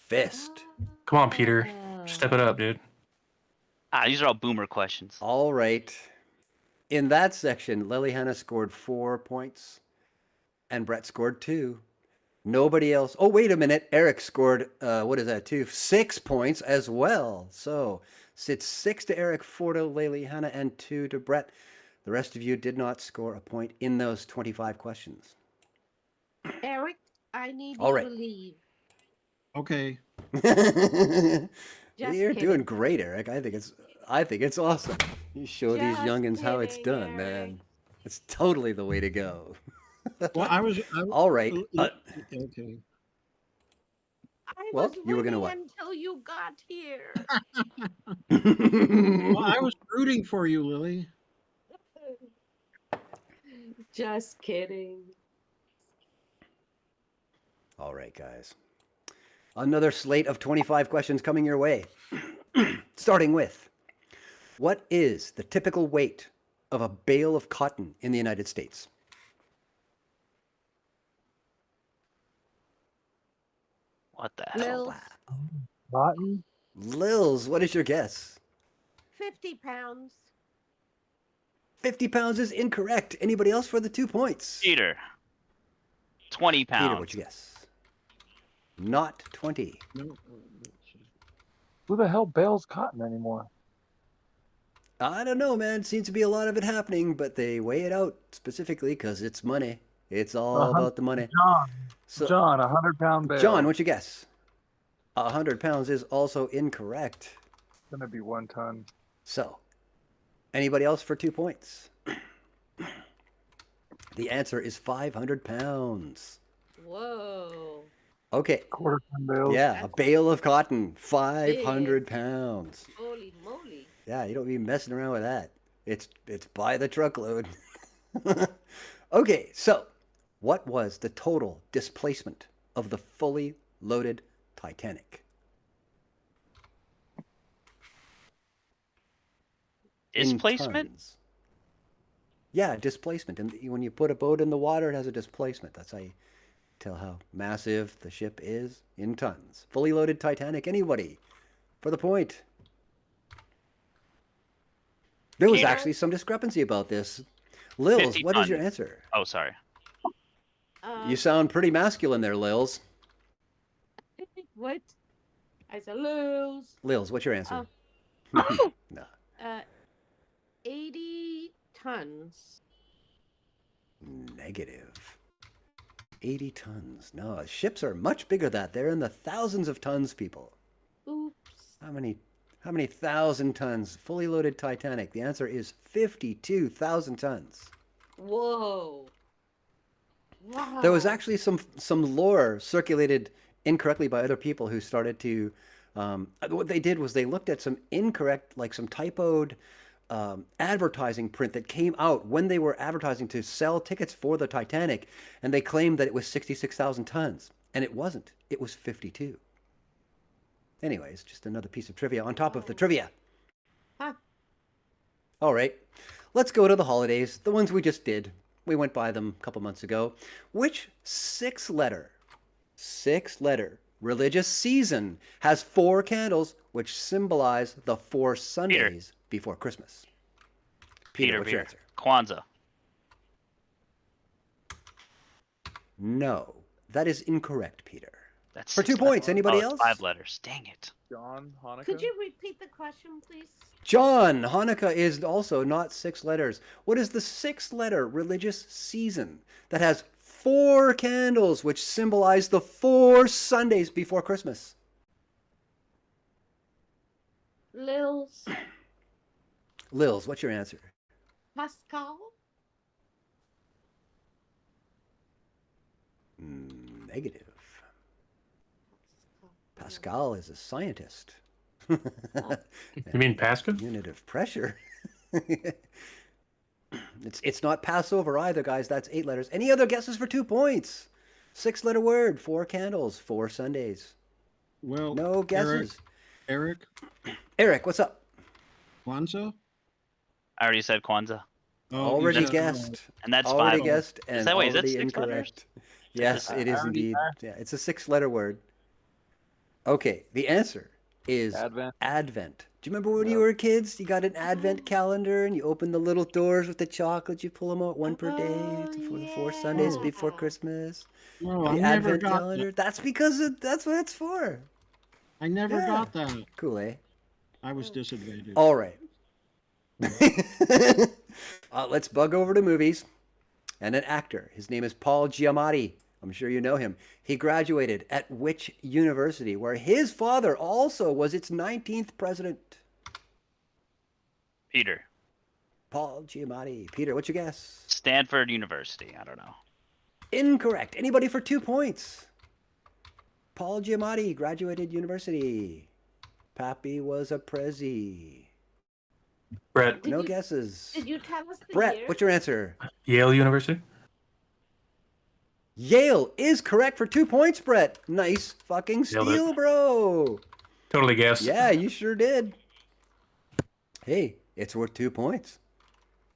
Fist. Come on, Peter. Step it up, dude. These are all boomer questions. All right. In that section, Liliana scored 4 points and Brett scored 2. Nobody else. Oh, wait a minute. Eric scored, 6 points as well. So it's 6 to Eric, 4 to Liliana, and 2 to Brett. The rest of you did not score a point in those 25 questions. Eric, I need All you right. to leave. Okay. You're doing great, Eric. I think it's awesome. You show these Just youngins how it's kidding, done, man. It's totally the way to go. Well, All right. Okay. I Well, was you were gonna waiting what? until you got here. Well, I was rooting for you, Lily. Just kidding. All right, guys. Another slate of 25 questions coming your way. Starting with, what is the typical weight of a bale of cotton in the United States? What the hell? Lil, Cotton? Lils, what is your guess? 50 pounds. 50 pounds is incorrect. Anybody else for the 2 points? Peter. 20 pounds. Peter, what's your guess? Not 20. Who the hell bales cotton anymore? I don't know, man. Seems to be a lot of it happening, but they weigh it out specifically because it's money. It's all about the money. John, 100-pound bale. John, what's your guess? 100 pounds is also incorrect. It's gonna be 1 ton. So, anybody else for 2 points? The answer is 500 pounds. Whoa. Okay. Quarter-ton bales. Yeah, a bale of cotton, 500 pounds. Holy moly. Yeah, you don't be messing around with that. It's by the truckload. Okay, so what was the total displacement of the fully loaded Titanic? In Displacement? tons. Yeah, displacement. And when you put a boat in the water, it has a displacement. That's how you tell how massive the ship is in tons. Fully loaded Titanic. Anybody for the point? There was Peter? actually some discrepancy about this. Lils, 50 what is your tons. answer? Oh, sorry. You sound pretty masculine there, Lils. What? I said lose. Lils, what's your answer? Oh. No. 80 tons. Negative. 80 tons. No, ships are much bigger than that. They're in the thousands of tons, people. Oops. How many thousand tons? Fully loaded Titanic. The answer is 52,000 tons. Whoa. Wow. There was actually some lore circulated incorrectly by other people who started to. What they did was they looked at some incorrect, like some typoed advertising print that came out when they were advertising to sell tickets for the Titanic, and they claimed that it was 66,000 tons, and it wasn't. It was 52. Anyways, just another piece of trivia on top of the trivia. Huh. All right, let's go to the holidays, the ones we just did. We went by them a couple months ago. Which six-letter religious season has 4 candles which symbolize the 4 Sundays before Christmas? Peter, what's your answer? Kwanzaa. No, that is incorrect, Peter. That's for 2 points. Anybody else? 5 letters. Dang it. John, Hanukkah. Could you repeat the question, please? John, Hanukkah is also not 6 letters. What is the 6-letter religious season that has 4 candles which symbolize the 4 Sundays before Christmas? Lils. Lils, what's your answer? Pascal. Negative. Pascal is a scientist. You mean Pascal? Unit of pressure. It's not Passover either, guys. That's 8 letters. Any other guesses for 2 points? 6-letter word, 4 candles, 4 Sundays. Well, no guesses. Eric, what's up? Kwanzaa? I already said Kwanzaa. Already guessed. And that's already 5. guessed and Is that, wait, is that already 6 incorrect. letters? Yes, it is indeed. Yeah, it's a 6-letter word. Okay, the answer is Advent. Do you remember when you were kids? You got an Advent calendar and you open the little doors with the chocolate. You pull them out 1 per day for the 4 Sundays before Christmas. No, the I never Advent got calendar. that. That's because that's what it's for. I never got that. Cool, eh? I was disadvantaged. All right. Let's bug over to movies. And an actor. His name is Paul Giamatti. I'm sure you know him. He graduated at which university where his father also was its 19th president? Peter. Paul Giamatti. Peter, what's your guess? Stanford University. I don't know. Incorrect. Anybody for 2 points? Paul Giamatti graduated university. Pappy was a Prezi. Brett. No guesses. Did you tell us the Brett, year? what's your answer? Yale University. Yale is correct for 2 points, Brett. Nice fucking Nailed it. steal, bro. Totally guessed. Yeah, you sure did. Hey, it's worth 2 points.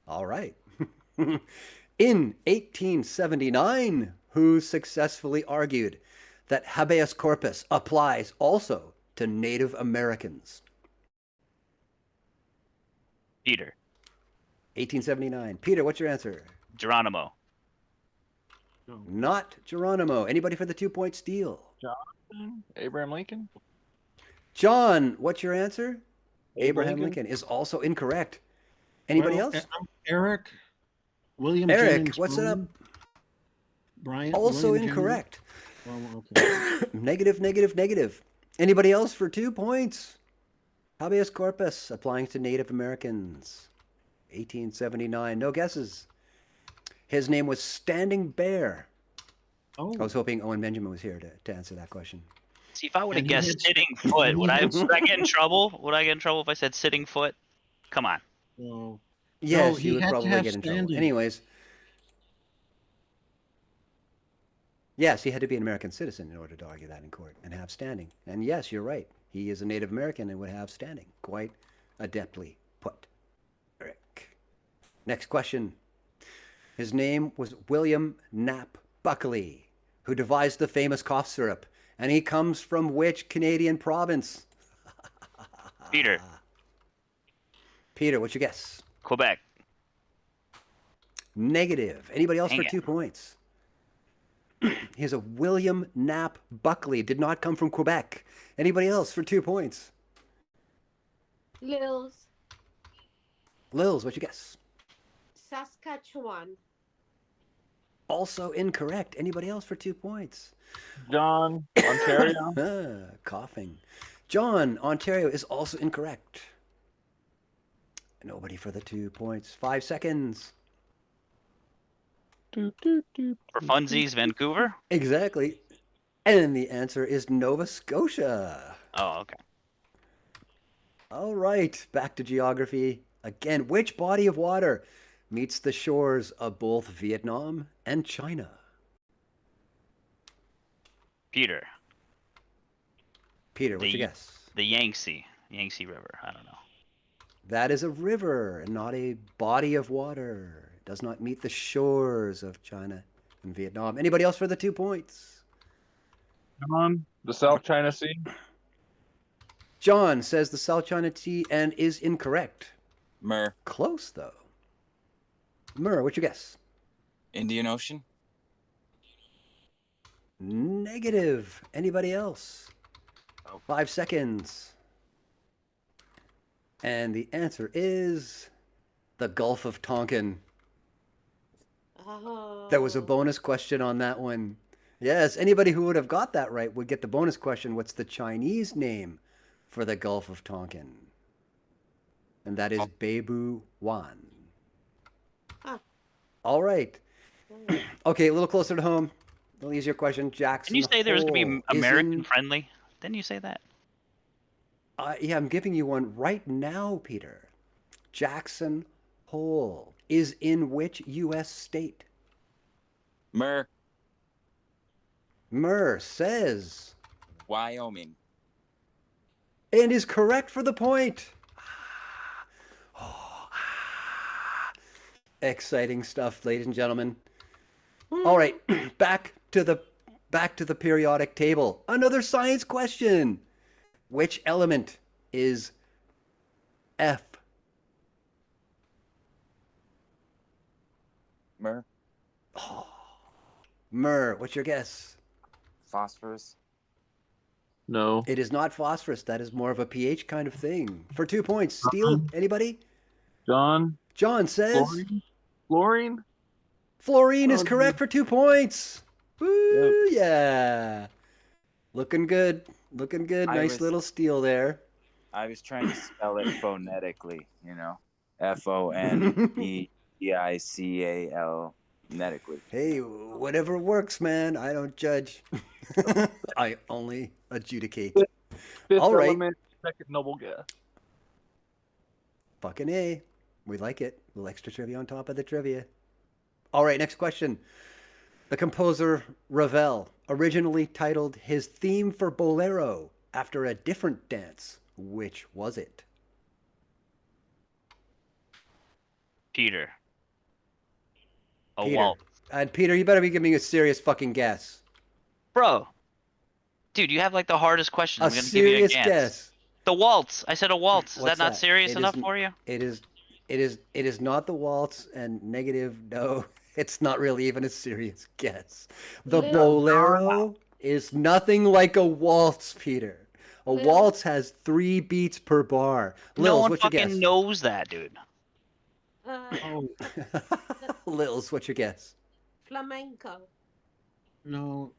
All right. In 1879, who successfully argued that habeas corpus applies also to Native Americans? Peter. 1879. Peter, what's your answer? Geronimo. Not Geronimo. Anybody for the 2-point steal? John, Abraham Lincoln. John, what's your answer? Abraham Lincoln. Lincoln is also incorrect. Anybody Well, else? Eric, William Eric, Jennings what's it up? Bryan? Brian. Also William incorrect. Jennings? Oh, okay. Negative, negative, negative. Anybody else for 2 points? Habeas corpus applying to Native Americans. 1879. No guesses. His name was Standing Bear. Oh. I was hoping Owen Benjamin was here to answer that question. See, if I would have And he guessed had- sitting foot, would I get in trouble? Would I get in trouble if I said sitting foot? Come on. Oh. Yes, he you would had to probably have get in trouble. standing. Anyways. Yes, he had to be an American citizen in order to argue that in court and have standing. And yes, you're right. He is a Native American and would have standing. Quite adeptly put. Eric. Next question. His name was William Knapp Buckley, who devised the famous cough syrup. And he comes from which Canadian province? Peter. Peter, what's your guess? Quebec. Negative. Anybody else Dang for it. 2 points? Here's a William Knapp Buckley. Did not come from Quebec. Anybody else for 2 points? Lils. Lils, what's your guess? Saskatchewan. Also incorrect. Anybody else for 2 points? John, Ontario. Coughing. John, Ontario is also incorrect. Nobody for the 2 points. 5 seconds. For funsies, Vancouver? Exactly. And the answer is Nova Scotia. Oh, okay. All right, back to geography. Again, which body of water meets the shores of both Vietnam and China? Peter. Peter, what's your guess? The Yangtze River. I don't know. That is a river and not a body of water. It does not meet the shores of China and Vietnam. Anybody else for the 2 points? John, the South China Sea. John says the South China Sea and is incorrect. Mer. Close, though. Mer, what's your guess? Indian Ocean. Negative. Anybody else? 5 seconds. And the answer is the Gulf of Tonkin. Oh. There was a bonus question on that one. Yes, anybody who would have got that right would get the bonus question. What's the Chinese name for the Gulf of Tonkin? And that is Beibu Wan. Huh. All right. Okay, a little closer to home. A little easier question. Jackson Didn't you say there was going to Hole be is American in- friendly? Didn't you say that? Yeah, I'm giving you one right now, Peter. Jackson Hole is in which U.S. state? Mer. Mer says Wyoming. and is correct for the point. Exciting stuff, ladies and gentlemen. All right, back to the periodic table. Another science question. Which element is F? Mer. Mer, what's your guess? Phosphorus. No. It is not phosphorus. That is more of a pH kind of thing. For 2 points. Steel, anybody? John. John says Fluorine. Fluorine is correct for 2 points. Woo, yeah. Looking good. Looking good. Nice little steal there. I was trying to spell it phonetically, you know. F-O-N-E-T-I-C-A-L phonetically. Hey, whatever works, man. I don't judge. I only adjudicate. Fifth All right. element, second noble gas. Fucking A. We like it. A little extra trivia on top of the trivia. All right, next question. The composer Ravel originally titled his theme for Bolero after a different dance. Which was it? Peter. A Peter. waltz. And Peter, you better be giving me a serious fucking guess. Bro. Dude, you have like the hardest question. A I'm going to give you a serious guess. guess. The waltz. I said a waltz. Is What's that not serious It enough is- for you? It is not the waltz, and negative, no. It's not really even a serious guess. The Lil. bolero is nothing like a waltz, Peter. A Lil. waltz has 3 beats per bar. No Lils, one what's your fucking guess? knows that, dude. Oh, Lils, what's your guess? Flamenco. no.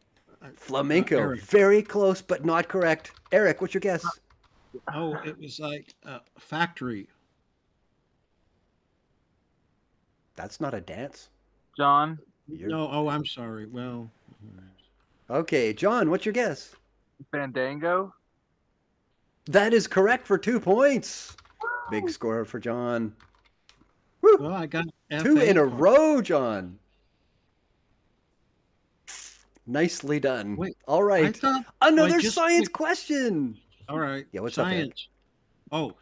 Flamenco. Eric. Very close, but not correct. Eric, what's your guess? Oh, it was like factory. That's not a dance. John. No, oh, I'm sorry. Well, Okay, John, what's your guess? Fandango. That is correct for 2 points. Big score for John. well, I got 2 in a FA. row, John. Nicely done. Wait, All I right. thought Another just- science question. All right. Yeah, what's up, Eric? science. Oh,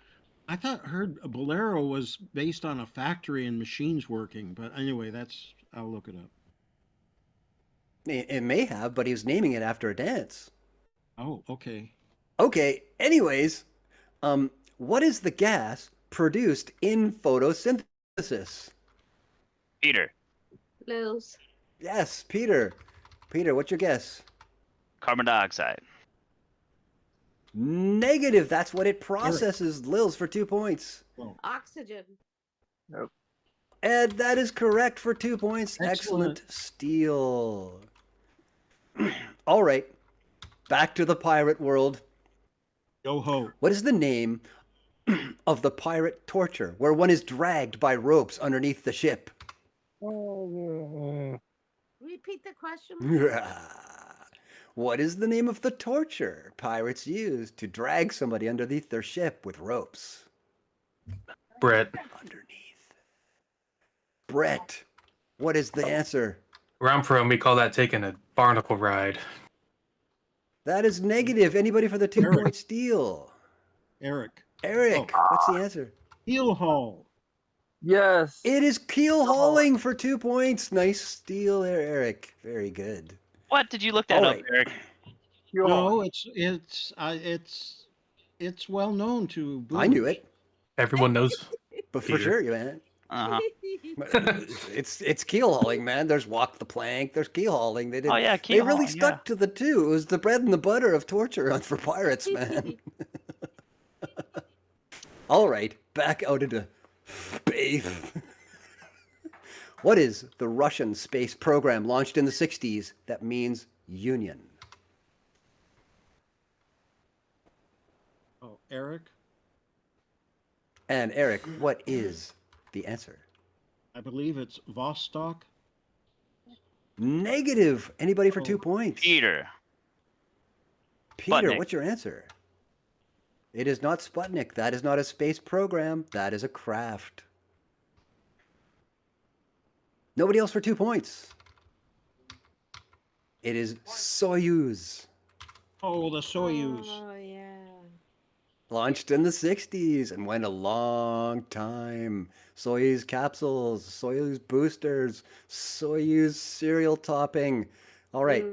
I heard a Bolero was based on a factory and machines working, but anyway, I'll look it up. It may have, but he was naming it after a dance. Oh, okay. Okay, anyways, what is the gas produced in photosynthesis? Peter. Lils. Yes, Peter. Peter, what's your guess? Carbon dioxide. Negative. That's what it processes. Lils for 2 points. Oxygen. And that is correct for 2 points. Excellent. Excellent steal. All right. Back to the pirate world. Yo ho. What is the name of the pirate torture where one is dragged by ropes underneath the ship? Repeat the question. What is the name of the torture pirates use to drag somebody underneath their ship with ropes? Brett. Brett, what is the answer? Where I'm from, we call that taking a barnacle ride. That is negative. Anybody for the 2-point steal? Eric. Eric, what's the answer? Keel haul. Yes. It is keel hauling for 2 points. Nice steal there, Eric. Very good. What did you look that All up, right. Eric? No, it's well known to boomers. I knew it. Everyone knows. But for sure, man. Uh-huh. It's keel hauling, man. There's walk the plank. There's keel hauling. They did. Oh, yeah, They keel really hauling, stuck to the two. It was the bread and the butter of torture for pirates, man. All right, back out into space. What is the Russian space program launched in the 60s that means union? Oh, Eric? And Eric, what is the answer? I believe it's Vostok. Negative. Anybody for 2 points? Peter. Peter, Sputnik. what's your answer? It is not Sputnik. That is not a space program. That is a craft. Nobody else for 2 points. It is Soyuz. Oh, the Soyuz. Oh, yeah. Launched in the 60s and went a long time. Soyuz capsules, Soyuz boosters, Soyuz cereal topping. All right,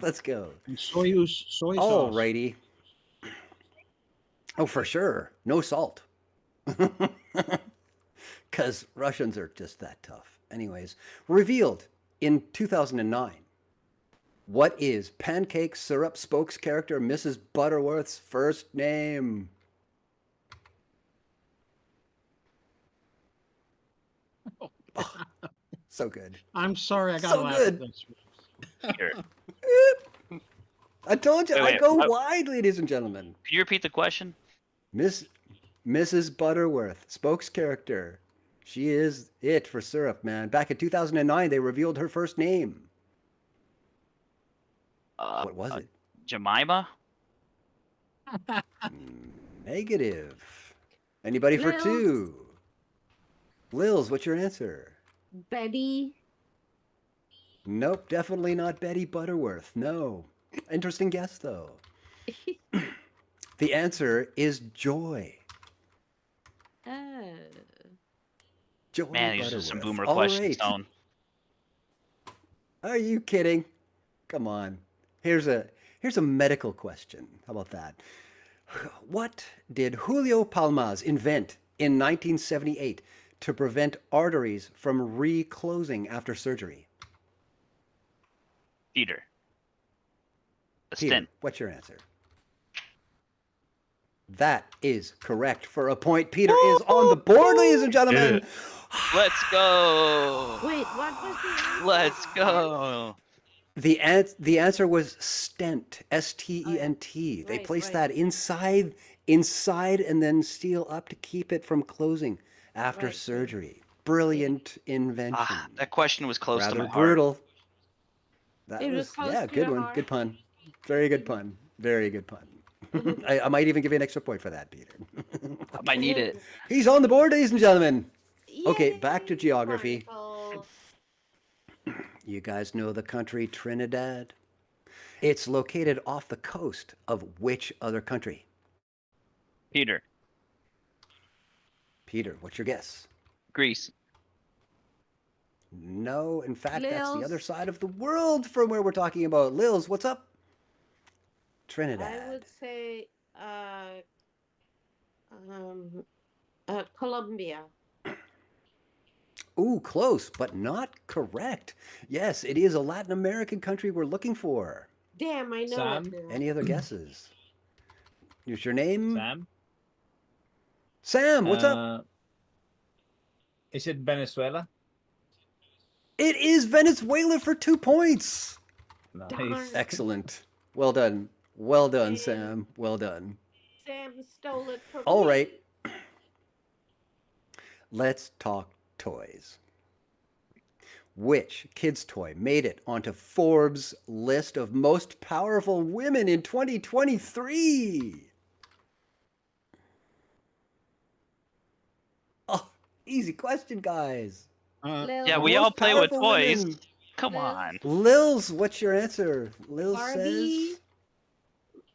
let's go. And Soyuz soy sauce. All righty. Oh, for sure. No salt. Because Russians are just that tough. Anyways, revealed in 2009. What is Pancake Syrup spokes character Mrs. Butterworth's first name? Oh, so good. I'm sorry, I got to So laugh good. at this. I told you, I go wide, ladies and gentlemen. Can you repeat the question? Mrs. Butterworth, spokes character. She is it for syrup, man. Back in 2009, they revealed her first name. What was it? Jemima? Negative. Anybody for Lils. 2? Lils, what's your answer? Betty. Nope, definitely not Betty Butterworth. No. Interesting guess, though. The answer is Joy. Oh. Joy Man, these are Butterworth. some boomer All questions, right. Stone. Are you kidding? Come on. Here's a medical question. How about that? What did Julio Palmas invent in 1978 to prevent arteries from reclosing after surgery? Peter. A Peter, stent. what's your answer? That is correct for a point. Peter is on the board, ladies and gentlemen. Let's go. Wait, what was the answer? Let's go. The answer was stent, S-T-E-N-T. They Right, place right. that inside and then seal up to keep it from closing after Right. surgery. Brilliant invention. That question was close to Rather my heart. brutal. That It was was, close yeah, to good your one. heart. Good pun. Very good pun. Very good pun. I might even give you an extra point for that, Peter. I might need it. He's on the board, ladies and gentlemen. Okay, back to geography. Wonderful. You guys know the country Trinidad? It's located off the coast of which other country? Peter. Peter, what's your guess? Greece. No, in fact, that's the Lils. other side of the world from where we're talking about. Lils, what's up? Trinidad. I would say Colombia. Ooh, close, but not correct. Yes, it is a Latin American country we're looking for. Damn, I know Sam? it now. Any other guesses? Use your name? Sam? Sam, what's up? Is it Venezuela? It is Venezuela for 2 points. Nice. Excellent. Well done. Well done, Sam. Well done. Sam stole it from All me. right. Let's talk toys. Which kids' toy made it onto Forbes' list of most powerful women in 2023? Easy question, guys. Yeah, we all Most play with powerful toys. women. Come on. Lils, what's your answer? Lils Barbie. says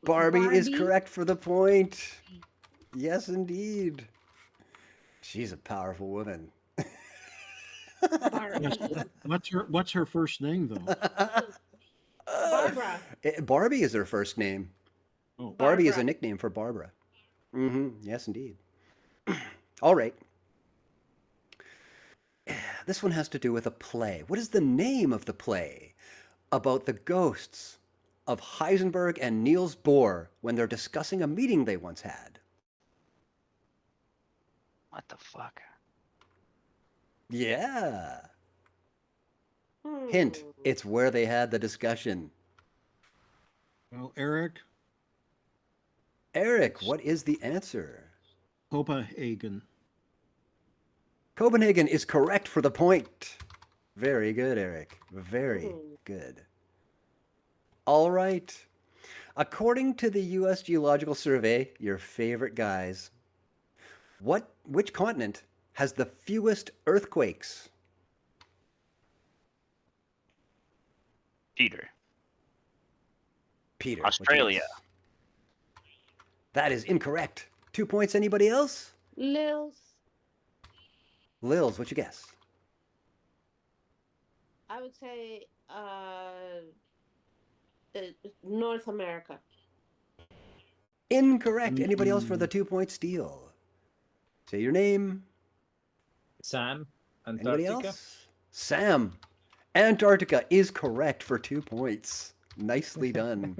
Barbie is Barbie. correct for the point. Yes, indeed. She's a powerful woman. Yes, what's her first name though? Barbara. Barbie is her first name. Oh. Barbie is a Barbara. nickname for Barbara. Yes, indeed. All right. This one has to do with a play. What is the name of the play about the ghosts of Heisenberg and Niels Bohr when they're discussing a meeting they once had? What the fuck? Yeah. Hint, it's where they had the discussion. Well, Eric. Eric, what is the answer? Copenhagen. Copenhagen is correct for the point. Very good, Eric. Very good. All right. According to the U.S. Geological Survey, your favorite guys, which continent has the fewest earthquakes? Peter. Peter. Australia. That is incorrect. 2 points. Anybody else? Lils. Lils, what you guess? I would say North America. Incorrect. Anybody else for the 2 point steal? Say your name. Sam. Anybody Antarctica. else? Sam. Antarctica is correct for 2 points. Nicely done.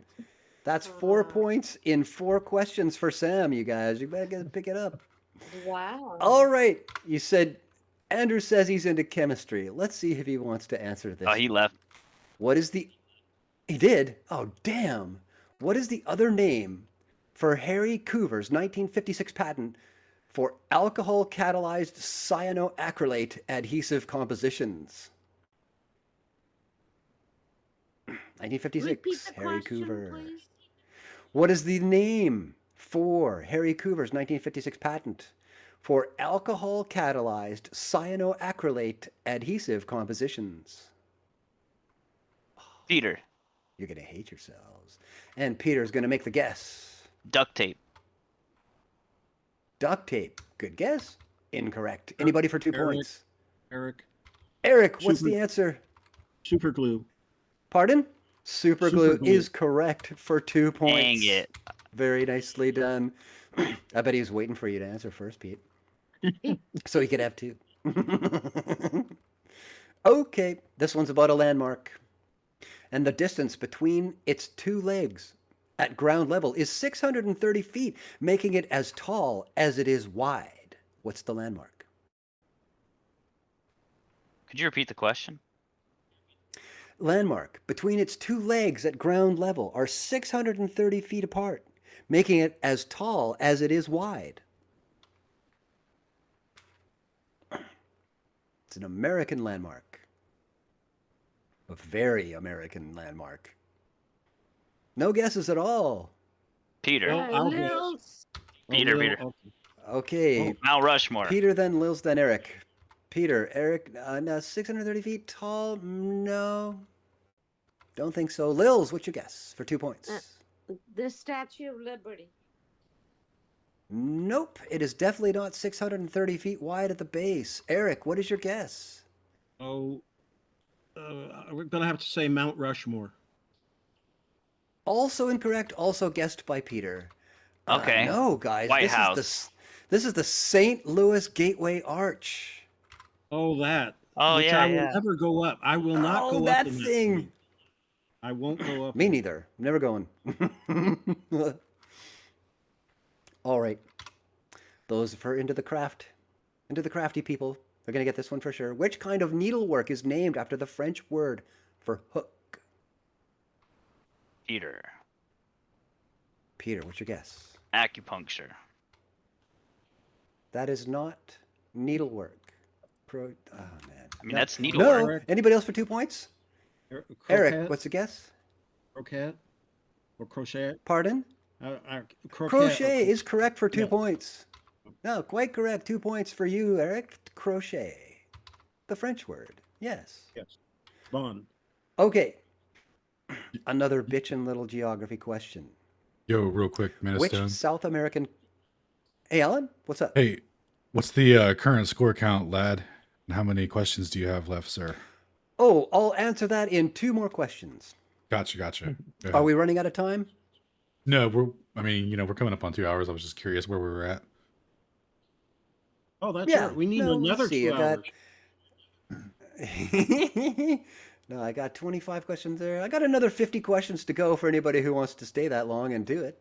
That's 4 points in 4 questions for Sam, you guys. You better pick it up. Wow. All right. You said Andrew says he's into chemistry. Let's see if he wants to answer this. Oh, he left. What is the... He did? Oh, damn. What is the other name for Harry Coover's 1956 patent for alcohol-catalyzed cyanoacrylate adhesive compositions? 1956, Harry Coover. Please. What is the name for Harry Coover's 1956 patent for alcohol-catalyzed cyanoacrylate adhesive compositions? Peter. You're going to hate yourselves. And Peter's going to make the guess. Duct tape. Duct tape. Good guess. Incorrect. Anybody for 2 points? Eric, what's the answer? Super glue. Pardon? Super glue Super glue. is correct for 2 points. Dang it. Very nicely done. I bet he was waiting for you to answer first, Pete. So he could have 2. Okay, this one's about a landmark. And the distance between its 2 legs at ground level is 630 feet, making it as tall as it is wide. What's the landmark? Could you repeat the question? Landmark between its 2 legs at ground level are 630 feet apart, making it as tall as it is wide. It's an American landmark. A very American landmark. No guesses at all. Peter. Lils. Peter. Okay. Mount Rushmore. Peter, then Lils, then Eric. Peter, Eric, no, 630 feet tall? No. Don't think so. Lils, what's your guess for 2 points? The Statue of Liberty. Nope. It is definitely not 630 feet wide at the base. Eric, what is your guess? Oh, we're going to have to say Mount Rushmore. Also incorrect, also guessed by Peter. Okay. No, guys. White House. This is the St. Louis Gateway Arch. Oh, that. Oh, which yeah, I will yeah. never go up. I will not go that up in thing. That I won't go up. Me neither. I'm never going. All right. Those for into the crafty people, they're going to get this one for sure. Which kind of needlework is named after the French word for hook? Peter. Peter, what's your guess? Acupuncture. That is not needlework. Oh, man. I mean, that's needlework. No. Anybody else for 2 points? Eric, what's the guess? Croquet? Or crochet? Pardon? Croquet. Crochet is correct for 2 points. No, quite correct. 2 points for you, Eric. Crochet. The French word. Yes. Yes. Bon. Okay. Another bitchin' little geography question. Yo, real quick, Which Minestone. South American... Hey, Alan, what's up? Hey, what's the current score count, lad? And how many questions do you have left, sir? Oh, I'll answer that in 2 more questions. Gotcha. Go Are ahead. we running out of time? No, we're coming up on 2 hours. I was just curious where we were at. Oh, that's Yeah. right. We need No, another let's see. 2 hours. No, I got 25 questions there. I got another 50 questions to go for anybody who wants to stay that long and do it.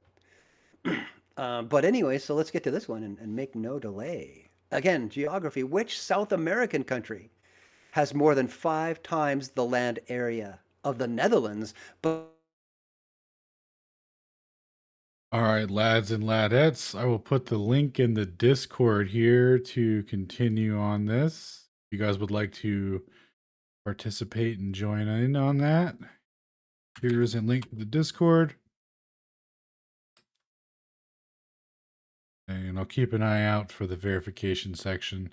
But anyway, so let's get to this one and make no delay. Again, geography. Which South American country has more than 5 times the land area of the Netherlands, but All right, lads and ladettes, I will put the link in the Discord here to continue on this. If you guys would like to participate and join in on that, here's a link to the Discord. And I'll keep an eye out for the verification section.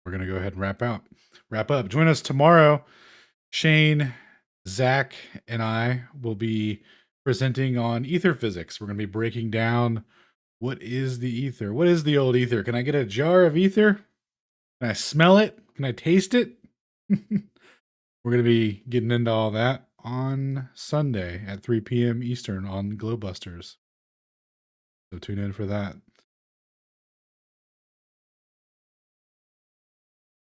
We're going to go ahead and wrap up. Join us tomorrow. Shane, Zach, and I will be presenting on ether physics. We're going to be breaking down what is the ether? What is the old ether? Can I get a jar of ether? Can I smell it? Can I taste it? We're going to be getting into all that on Sunday at 3 p.m. Eastern on Glowbusters. So tune in for that.